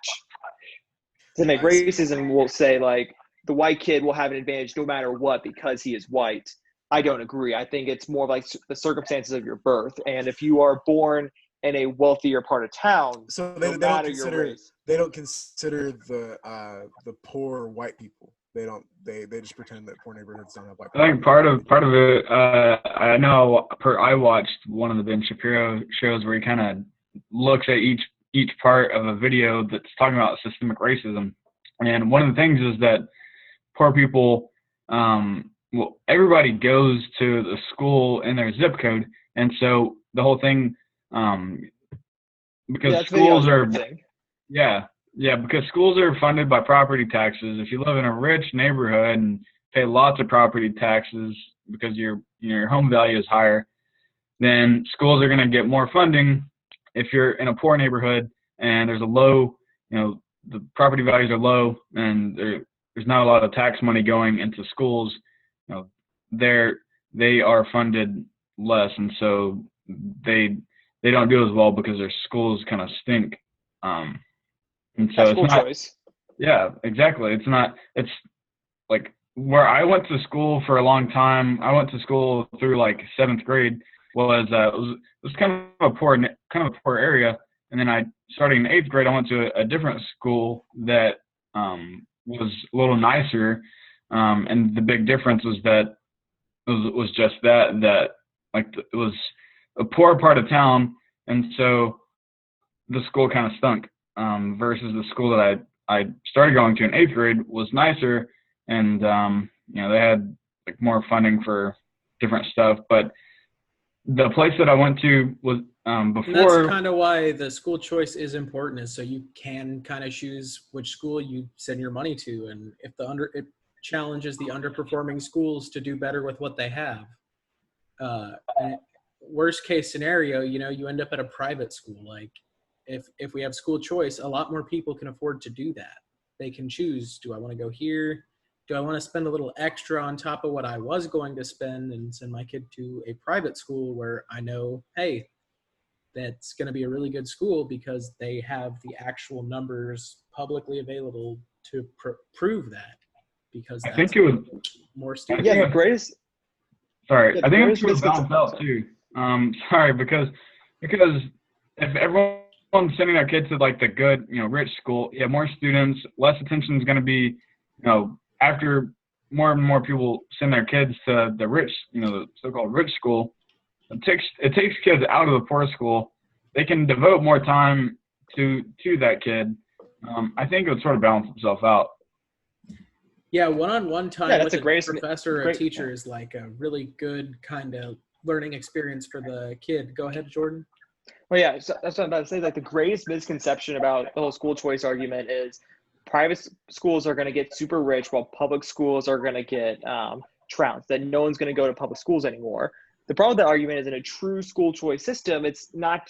Systemic racism will say like the white kid will have an advantage no matter what because he is white. I don't agree. I think it's more like the circumstances of your birth, and if you are born in a wealthier part of town, so they don't consider the poor white people. They don't. They just pretend that poor neighborhoods don't have white people. I think part of it. I know. I watched one of the Ben Shapiro shows where he kind of looks at each part of a video that's talking about systemic racism, and one of the things is that poor people. Well, everybody goes to the school in their zip code, and so the whole thing, because schools are, because schools are funded by property taxes. If you live in a rich neighborhood and pay lots of property taxes because your home value is higher, then schools are going to get more funding. If you're in a poor neighborhood and there's a low, the property values are low and there's not a lot of tax money going into schools, they are funded less, and so they don't do as well because their schools kind of stink. And so it's not. Choice. Yeah, exactly. It's like where I went to school for a long time. I went to school through like 7th grade. It was kind of a poor area, and then starting in 8th grade, I went to a different school that was a little nicer, and the big difference was that it was just that like it was a poor part of town, and so the school kind of stunk. Versus the school that I started going to in 8th grade was nicer, and they had like more funding for different stuff. But the place that I went to was before. And that's kind of why the school choice is important, is so you can kind of choose which school you send your money to, and if it challenges the underperforming schools to do better with what they have. And worst case scenario, you end up at a private school. Like if we have school choice, a lot more people can afford to do that. They can choose, do I want to go here? Do I want to spend a little extra on top of what I was going to spend and send my kid to a private school where I know, hey, that's going to be a really good school because they have the actual numbers publicly available to prove that. Because I think it would more students. Yeah, the greatest. Sorry, I think it would balance out too. Sorry, because if everyone's sending their kids to like the good, rich school, more students, less attention is going to be, after more and more people send their kids to the rich, the so-called rich school. It takes kids out of the poor school. They can devote more time to that kid. I think it would sort of balance itself out. Yeah, one-on-one time with a professor or a teacher is like a really good kind of learning experience for the kid. Go ahead, Jordan. Well, yeah, so that's what I'm about to say. Like the greatest misconception about the whole school choice argument is private schools are going to get super rich while public schools are going to get trounced, that no one's going to go to public schools anymore. The problem with that argument is in a true school choice system, it's not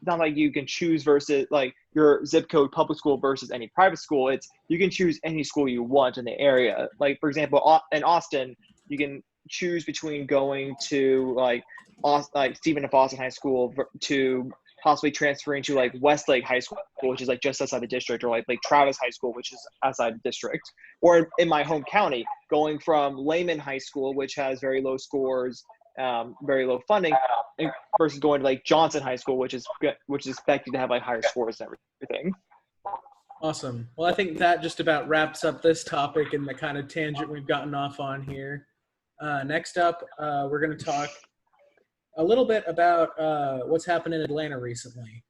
like you can choose versus like your zip code public school versus any private school. It's you can choose any school you want in the area. Like, for example, in Austin, you can choose between going to like Stephen F. Austin High School to possibly transferring to like Westlake High School, which is like just outside the district, or like Travis High School, which is outside the district. Or in my home county, going from Lehman High School, which has very low scores, very low funding, versus going to like Johnson High School, which is expected to have like higher scores and everything. Awesome. Well, I think that just about wraps up this topic and the kind of tangent we've gotten off on here. Next up, we're going to talk a little bit about what's happened in Atlanta recently.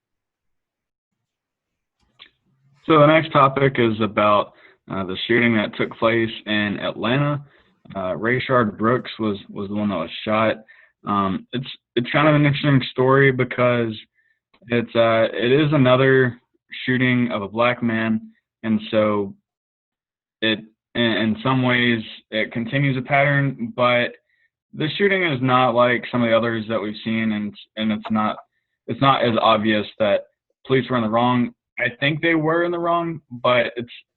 So the next topic is about the shooting that took place in Atlanta. Rayshard Brooks was the one that was shot. It's kind of an interesting story because it is another shooting of a black man, and so it in some ways it continues a pattern, but the shooting is not like some of the others that we've seen, and it's not as obvious that police were in the wrong. I think they were in the wrong, but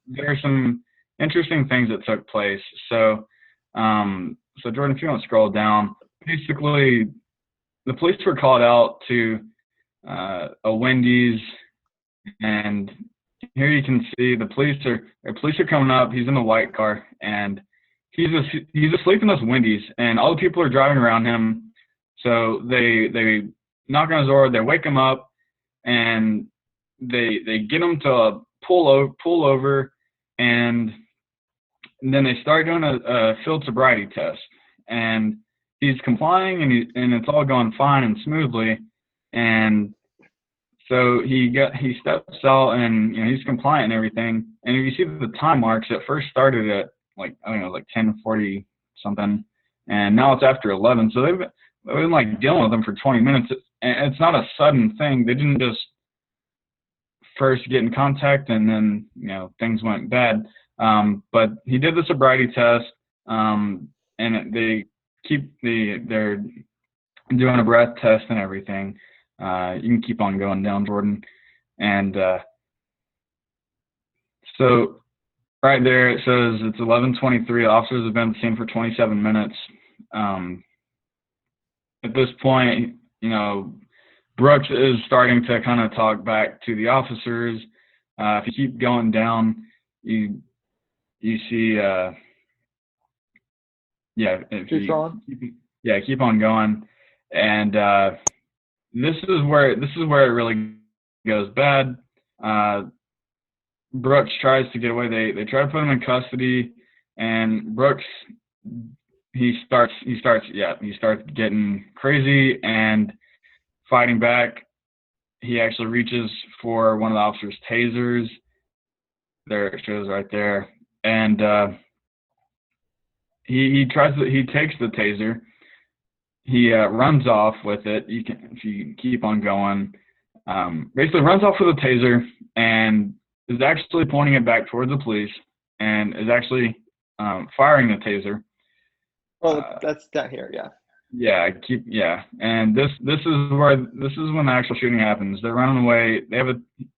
there are some interesting things that took place. So, so Jordan, if you want to scroll down, basically the police were called out to a Wendy's, and here you can see the police are coming up. He's in the white car, and he's asleep in this Wendy's, and all the people are driving around him. So they knock on his door, they wake him up, and they get him to pull over, and then they start doing a field sobriety test, and he's complying, and it's all going fine and smoothly, and so he steps out, and he's compliant and everything. And if you see the time marks, it first started at like 10:40 something, and now it's after 11. So they've been like dealing with him for 20 minutes, and it's not a sudden thing. They didn't just first get in contact and then things went bad. But he did the sobriety test, and they're doing a breath test and everything. You can keep on going down, Jordan. And so right there it says it's 11:23. Officers have been at the scene for 27 minutes. At this point, Brooks is starting to kind of talk back to the officers. If you keep going down, you see, keep on going, and this is where it really goes bad. Brooks tries to get away. They try to put him in custody, and Brooks he starts getting crazy and fighting back. He actually reaches for one of the officers' tasers. There it shows right there, and he takes the taser. He runs off with it. If you keep on going, basically runs off with a taser and is actually pointing it back towards the police and is actually firing the taser. Well, that's down here, yeah. And this is when the actual shooting happens. They're running away.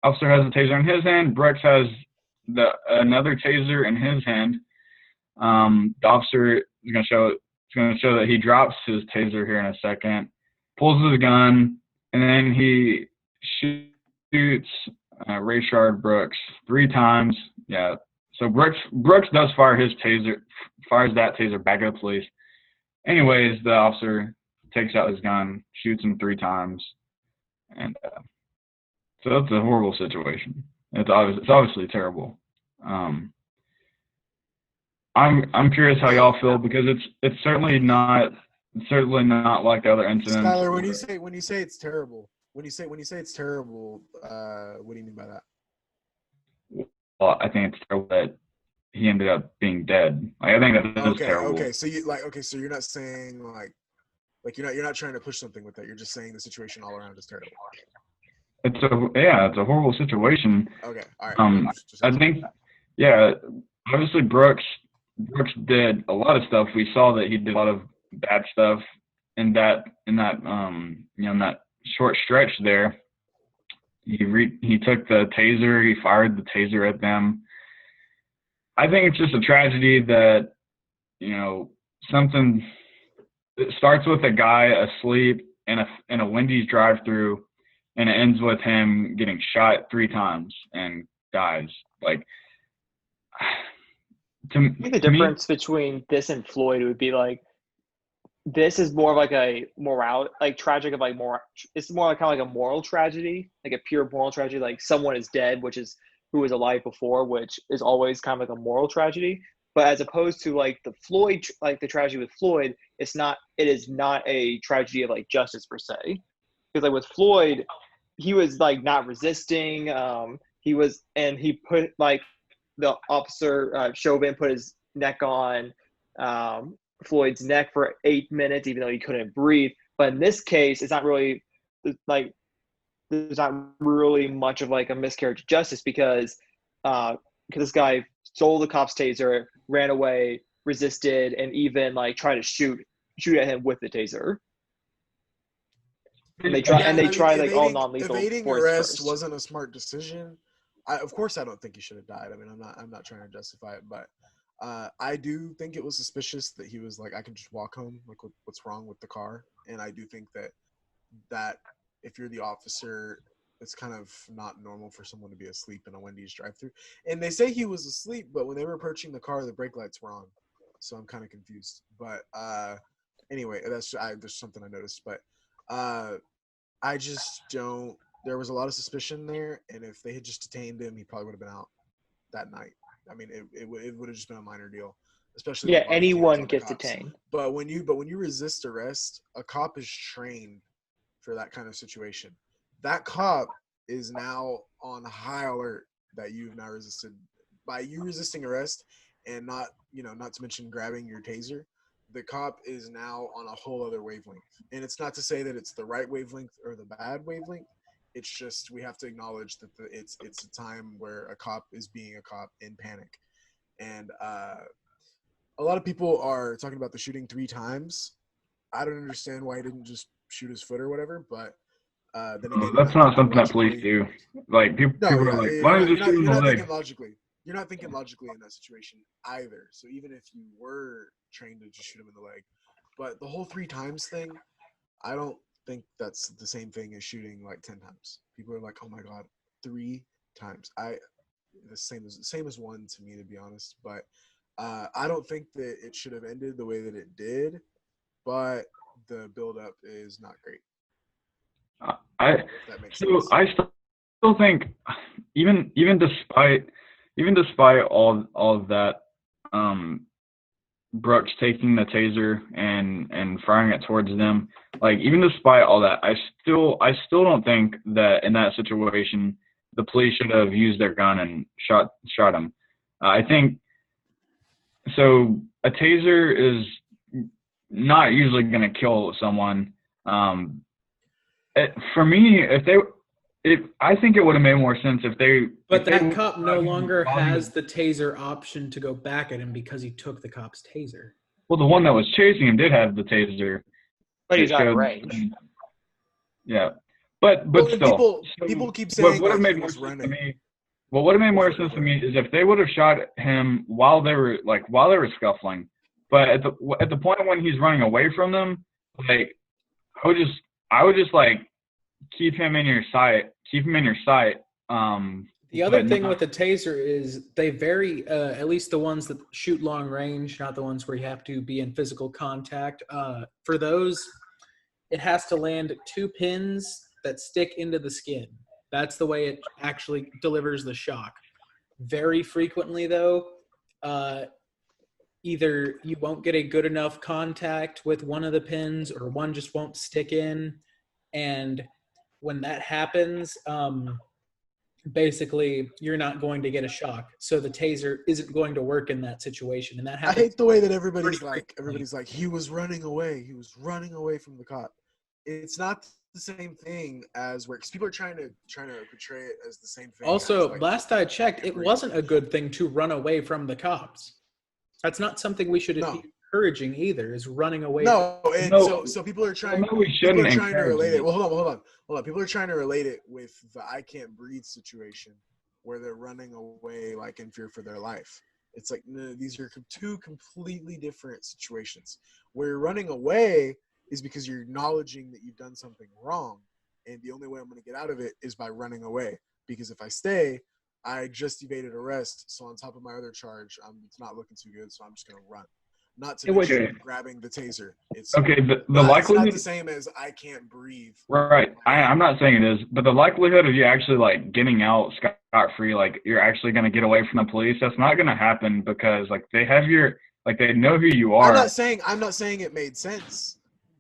Officer has a taser in his hand. Brooks has another taser in his hand. The officer is going to show that he drops his taser here in a second, pulls his gun, and then he shoots Rayshard Brooks 3 times. Yeah. So Brooks does fires that taser back at the police. Anyways, the officer takes out his gun, shoots him 3 times, and so it's a horrible situation. It's obviously terrible. I'm curious how y'all feel, because it's certainly not like the other incidents. Skylar, when you say it's terrible, what do you mean by that? Well, I think it's terrible that he ended up being dead. I think that is terrible. Okay, so so you're not saying like you're not trying to push something with that. You're just saying the situation all around is terrible. It's a horrible situation. Okay, all right. I think, obviously Brooks did a lot of stuff. We saw that he did a lot of bad stuff in that short stretch there. He took the taser, he fired the taser at them. I think it's just a tragedy that, something it starts with a guy asleep in a Wendy's drive-through, and it ends with him getting shot 3 times and dies. Like, I think the difference between this and Floyd would be like, this is more of like a tragic of like more. It's more like kind of like a moral tragedy, like a pure moral tragedy. Like someone is dead, who was alive before, which is always kind of like a moral tragedy. But as opposed to like the tragedy with Floyd, it is not a tragedy of like justice per se. Because like with Floyd, he was like not resisting. He put like the officer Chauvin put his neck on Floyd's neck for 8 minutes, even though he couldn't breathe. But in this case, it's not really like there's not really much of like a miscarriage of justice because this guy stole the cop's taser, ran away, resisted, and even like tried to shoot shoot at him with the taser. And they try like all non-lethal evading force arrest first. wasn't a smart decision. Of course, I don't think he should have died. I mean, I'm not trying to justify it, but I do think it was suspicious that he was like, I can just walk home. Like, what's wrong with the car? And I do think that if you're the officer, it's kind of not normal for someone to be asleep in a Wendy's drive-thru. And they say he was asleep, but when they were approaching the car, the brake lights were on. So I'm kind of confused. But anyway, there's something I noticed. But I just don't. There was a lot of suspicion there, and if they had just detained him, he probably would have been out that night. I mean, it would have just been a minor deal, especially. Yeah, anyone gets detained. But when you resist arrest, a cop is trained for that kind of situation. That cop is now on high alert that you've now resisted. By you resisting arrest and not to mention grabbing your taser, the cop is now on a whole other wavelength. And it's not to say that it's the right wavelength or the bad wavelength. It's just we have to acknowledge that it's a time where a cop is being a cop in panic. And a lot of people are talking about the shooting 3 times. I don't understand why he didn't just shoot his foot or whatever, but then again, that's not something that police do. Like people are like, why did you shoot him in the leg? You're not thinking logically in that situation either. So even if you were trained to just shoot him in the leg, but the whole 3 times thing, I don't think that's the same thing as shooting like 10 times. People are like, oh my god, 3 times. The same as 1 to me, to be honest. But I don't think that it should have ended the way that it did. But the build-up is not great. I still think even despite all of that, Brooks taking the taser and firing it towards them, like even despite all that, I still don't think that in that situation the police should have used their gun and shot him. I think so. A taser is not usually going to kill someone. For me, I think it would have made more sense if they. But that cop no longer has the taser option to go back at him because he took the cop's taser. Well, the one that was chasing him did have the taser, but he's out of range. Yeah, but still, people keep saying what would have made more sense to me? What would have made more sense to me is if they would have shot him while they were scuffling. But at the point when he's running away from them, like I would just like keep him in your sight. The other thing with the taser is they vary, at least the ones that shoot long range, not the ones where you have to be in physical contact. For those, it has to land 2 pins that stick into the skin. That's the way it actually delivers the shock. Very frequently, though, either you won't get a good enough contact with one of the pins or one just won't stick in. And when that happens, basically you're not going to get a shock. So the taser isn't going to work in that situation. And that happens. I hate the way that everybody's like, he was running away. He was running away from the cop. It's not the same thing as where, because people are trying to portray it as the same thing. Also, like, last I checked, it wasn't a good thing to run away from the cops. That's not something we should be encouraging either, is running away. So people are trying. People are trying to relate it. Well, hold on. People are trying to relate it with the "I can't breathe" situation, where they're running away like in fear for their life. It's like, no, these are 2 completely different situations. Where you're running away is because you're acknowledging that you've done something wrong, and the only way I'm going to get out of it is by running away. Because if I stay, I just evaded arrest, so on top of my other charge, it's not looking too good, so I'm just going to run. Not to mention grabbing the taser. It's the likelihood. It's not the same as I can't breathe. Right. I'm not saying it is, but the likelihood of you actually like getting out scot-free, like you're actually going to get away from the police, that's not going to happen because like they have they know who you are. I'm not saying it made sense.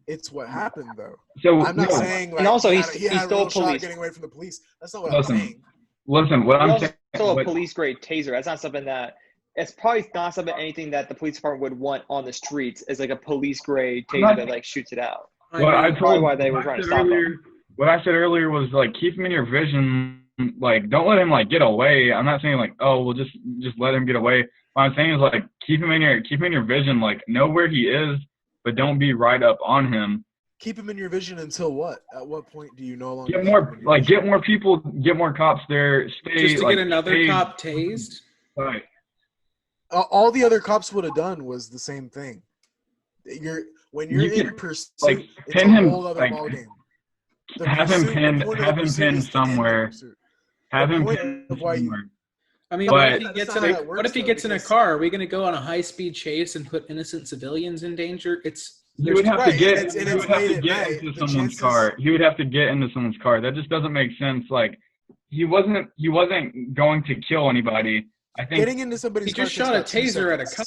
It's what happened though. So I'm not saying like, and also he he's had still a shot police. getting away from the police. That's not what I'm saying. Listen, what I'm saying. Still a police grade taser. That's not something that. It's probably not anything that the police department would want on the streets as like a police grade taser that like shoots it out. Probably why they were trying to stop him. What I said earlier was like keep him in your vision. Like don't let him like get away. I'm not saying like we'll just let him get away. What I'm saying is like keep him in your vision. Like know where he is, but don't be right up on him. Keep him in your vision until what? At what point do you no longer Get more people, get more cops there. Stay Just to get another cop tased. Right. All the other cops would have done was the same thing. When you're in pursuit, it's pin a him, whole other ballgame. Have him pinned somewhere. Have him pinned somewhere. I mean, what if he gets in a car? Are we going to go on a high-speed chase and put innocent civilians in danger? He would have to get into someone's car. He would have to get into someone's car. That just doesn't make sense. Like, he wasn't going to kill anybody. I think getting into somebody's car. He just shot a taser at a cop.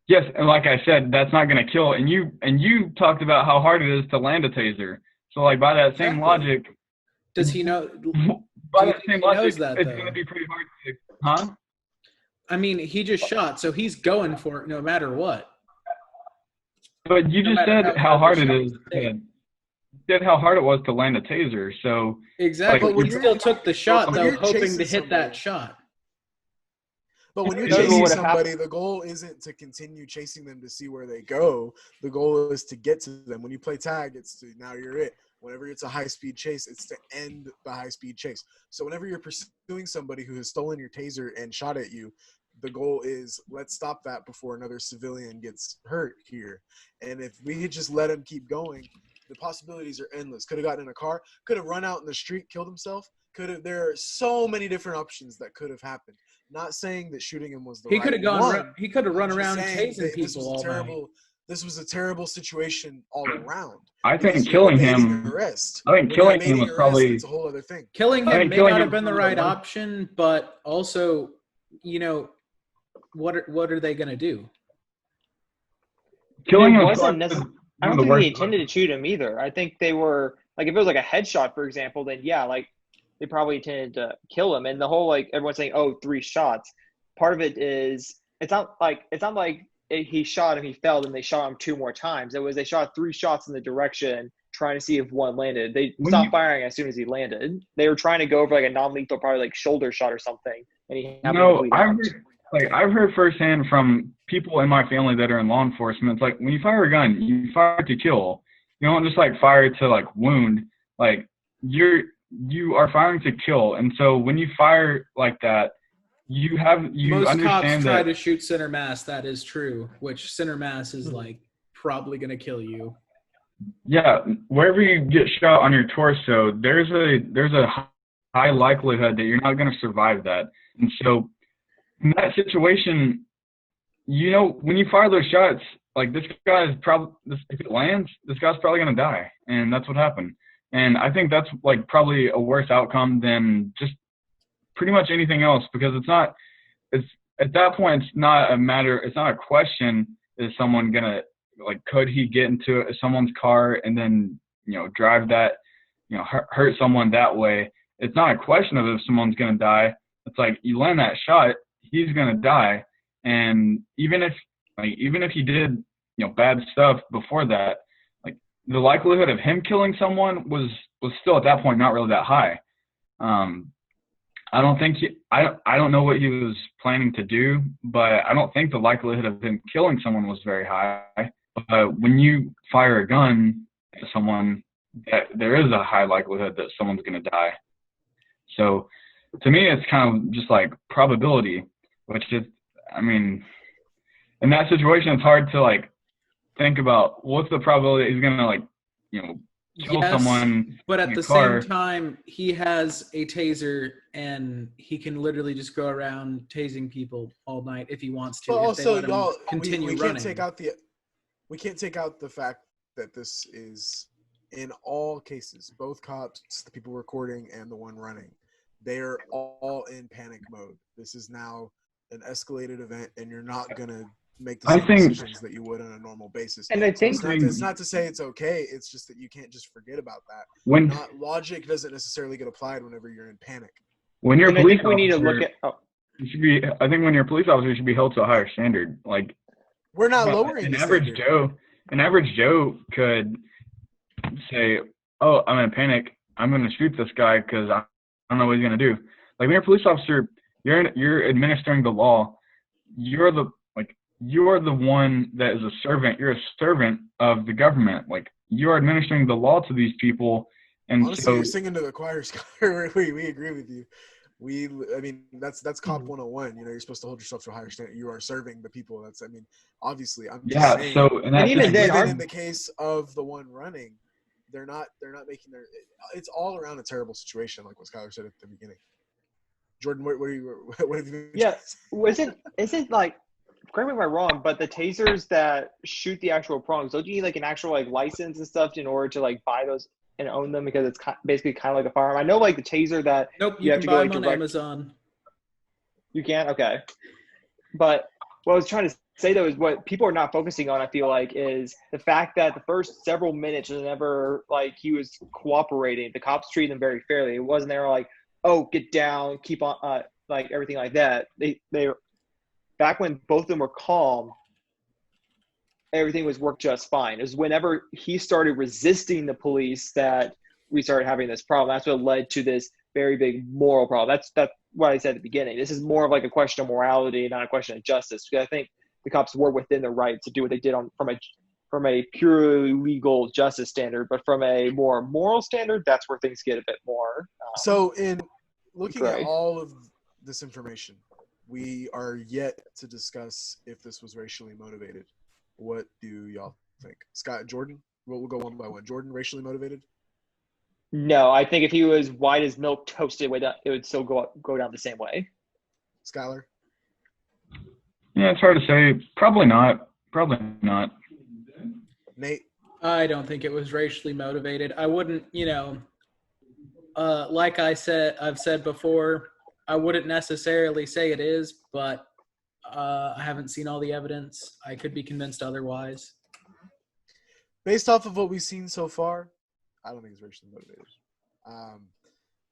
Yes, and like I said, that's not going to kill. And you talked about how hard it is to land a taser. So, like, by that same logic, does he know? By that same logic, it's going to be pretty hard to. Huh? I mean, he just shot, so he's going for it no matter what. But you just said how hard it is. You said how hard it was to land a taser. So exactly, but we still took the shot though, hoping to hit that shot. But when you're chasing somebody, the goal isn't to continue chasing them to see where they go. The goal is to get to them. When you play tag, it's to now you're it. Whenever it's a high-speed chase, it's to end the high-speed chase. So whenever you're pursuing somebody who has stolen your taser and shot at you, the goal is let's stop that before another civilian gets hurt here. And if we had just let him keep going, the possibilities are endless. Could have gotten in a car, could have run out in the street, killed himself. There are so many different options that could have happened. Not saying that shooting him was the right one. He could have run around tasing people all night. This was a terrible situation all around. I think killing him. Killing him was probably a whole other thing. Killing him may not have been the right option, but also, you know, what are they going to do? Killing him wasn't necessarily. I don't think they intended to shoot him either. I think they were like, if it was like a headshot, for example, then yeah, like they probably intended to kill him. And the whole like everyone's saying, oh, 3 shots. Part of it is it's not like he shot him, he fell, and they shot him 2 more times. It was they shot 3 shots in the direction trying to see if one landed. They stopped firing as soon as he landed. They were trying to go for like a non-lethal, probably like shoulder shot or something. And he I've heard firsthand from people in my family that are in law enforcement. It's like when you fire a gun, you fire to kill. You don't just like fire to like wound. Like you are firing to kill, and so when you fire like that, most understand cops try to shoot center mass. That is true. Which center mass is like probably gonna kill you. Yeah, wherever you get shot on your torso, there's a high likelihood that you're not going to survive that. And so in that situation, you know, when you fire those shots, like if it lands, this guy's probably going to die. And that's what happened. And I think that's like probably a worse outcome than just pretty much anything else, because it's at that point, it's not a question, is someone going to, like, could he get into someone's car and then, you know, drive that, you know, hurt someone that way? It's not a question of if someone's going to die. It's like you land that shot, he's going to die. And even if he did, you know, bad stuff before that, like the likelihood of him killing someone was still at that point not really that high. I don't know what he was planning to do, but I don't think the likelihood of him killing someone was very high. When you fire a gun at someone, there is a high likelihood that someone's going to die. So to me, it's kind of just like probability, which is, I mean, in that situation, it's hard to like think about what's the probability he's going to, like, you know, kill someone. But at the same time, he has a taser and he can literally just go around tasing people all night if he wants to. But also, y'all, continue we running. We can't take out the fact that this is, in all cases, both cops, the people recording and the one running, they are all in panic mode. This is now an escalated event, and you're not going to make the same decisions that you would on a normal basis. And I think it's not to say it's okay. It's just that you can't just forget about that. Logic doesn't necessarily get applied whenever you're in panic. When you're a police officer, we need to look at. I think when you're a police officer, you should be held to a higher standard. Like, we're not lowering an average Joe could say, "Oh, I'm in a panic. I'm going to shoot this guy because I don't know what he's going to do." Like, when you're a police officer, you're administering the law. You're you're the one that is a servant. You're a servant of the government. Like, you're administering the law to these people. And Honestly, so, you're singing to the choir, Skylar. we agree with you. I mean, that's cop 101. You know, you're supposed to hold yourself to a higher standard. You are serving the people. I mean, obviously, I'm just yeah. saying. So, and And that's even just, then, Even in the case of the one running, they're not making their. It's all around a terrible situation, like what Skylar said at the beginning. Jordan, what have you been? yeah, isn't like, correct me if I'm wrong, but the tasers that shoot the actual prongs, don't you need like an actual like license and stuff in order to like buy those and own them, because it's basically kind of like a firearm? I know like the taser that Nope, you you have can to go buy like them on direct. Amazon. You can? Okay. But what I was trying to say though is what people are not focusing on, I feel like, is the fact that the first several minutes whenever like he was cooperating, the cops treated him very fairly. It wasn't there like, oh, get down, keep on, like everything like that. They back when both of them were calm, everything was worked just fine. It was whenever he started resisting the police that we started having this problem. That's what led to this very big moral problem. That's what I said at the beginning. This is more of like a question of morality, not a question of justice. Because I think the cops were within the right to do what they did from a purely legal justice standard, but from a more moral standard, that's where things get a bit more. So, in looking at gray. all of this information, we are yet to discuss if this was racially motivated. What do y'all think? Scott, Jordan? We'll go one by one. Jordan, racially motivated? No, I think if he was white as milk toasted, it would still go down the same way. Skylar? yeah, it's hard to say. Probably not. Probably not. Nate? I don't think it was racially motivated. I wouldn't, like I've said before, I wouldn't necessarily say it is, but I haven't seen all the evidence. I could be convinced otherwise. Based off of what we've seen so far, I don't think it's racially motivated.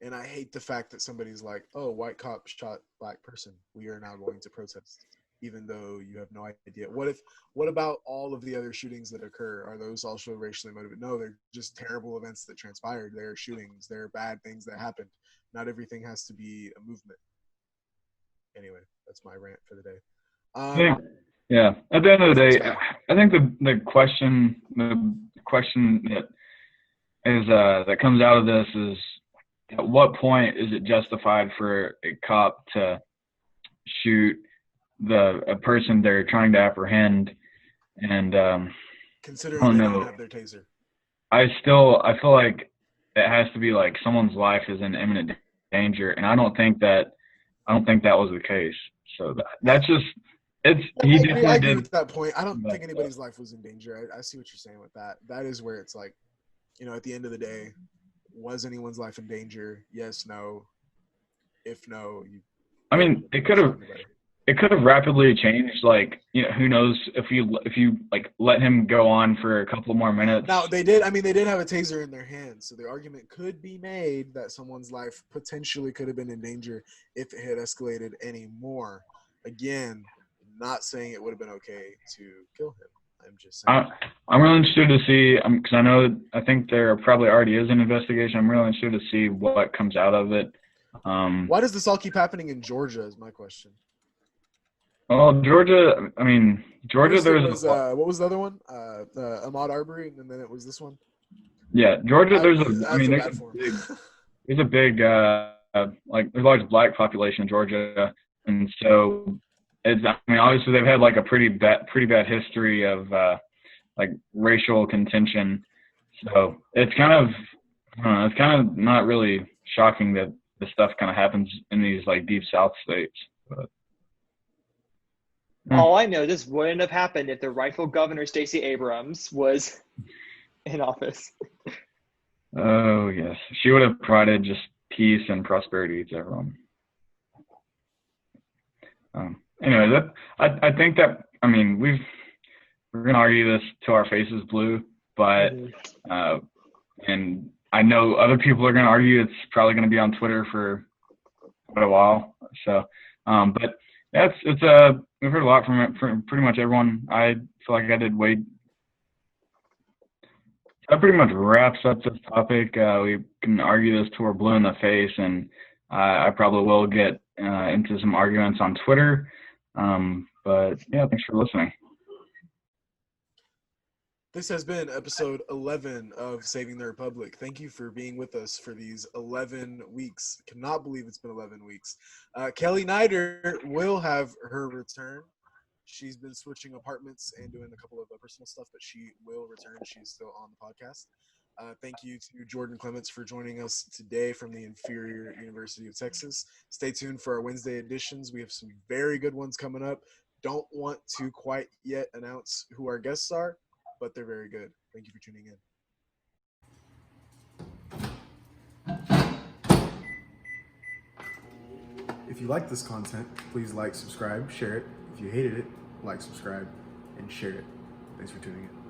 And I hate the fact that somebody's like, oh, white cop shot black person. We are now going to protest, even though you have no idea. What about all of the other shootings that occur? Are those also racially motivated? No, they're just terrible events that transpired. They're shootings. They're bad things that happened. Not everything has to be a movement. Anyway, that's my rant for the day. Yeah. At the end of the day, I think the question that is that comes out of this is, at what point is it justified for a cop to shoot a person they're trying to apprehend? And considering I don't they know. don't have their taser. I feel like it has to be like someone's life is in imminent danger, and I don't think that was the case. So that's just he definitely I agree did with that point. I don't but, think anybody's life was in danger. I see what you're saying with that. That is where it's like, at the end of the day, was anyone's life in danger? Yes, no. If no, I mean, it could have rapidly changed. Like, who knows if you like let him go on for a couple more minutes. Now they did. I mean, they did have a taser in their hands, so the argument could be made that someone's life potentially could have been in danger if it had escalated any more. Again, not saying it would have been okay to kill him. I'm just saying. I'm really interested to see, because I think there probably already is an investigation. I'm really interested to see what comes out of it. Why does this all keep happening in Georgia is my question. Well, Georgia, there's what was the other one? Ahmaud Arbery, and then it was this one. Yeah, Georgia. There's a big there's a large black population in Georgia, and so obviously they've had like a pretty bad history of like racial contention. So it's kind of not really shocking that this stuff kind of happens in these like deep South states. But all I know, this wouldn't have happened if the rightful governor Stacey Abrams was in office. Oh yes, she would have provided just peace and prosperity to everyone. Anyway, I think that we're gonna argue this till our face is blue, but and I know other people are gonna argue it's probably gonna be on Twitter for quite a while. So, but we've heard a lot from pretty much everyone. I feel like I did way. That pretty much wraps up this topic. We can argue this till we're blue in the face, and I probably will get into some arguments on Twitter. But yeah, thanks for listening. This has been episode 11 of Saving the Republic. Thank you for being with us for these 11 weeks. Cannot believe it's been 11 weeks. Kelly Nider will have her return. She's been switching apartments and doing a couple of personal stuff, but she will return. She's still on the podcast. Thank you to Jordan Clements for joining us today from the Inferior University of Texas. Stay tuned for our Wednesday editions. We have some very good ones coming up. Don't want to quite yet announce who our guests are, but they're very good. Thank you for tuning in. If you like this content, please like, subscribe, share it. If you hated it, like, subscribe, and share it. Thanks for tuning in.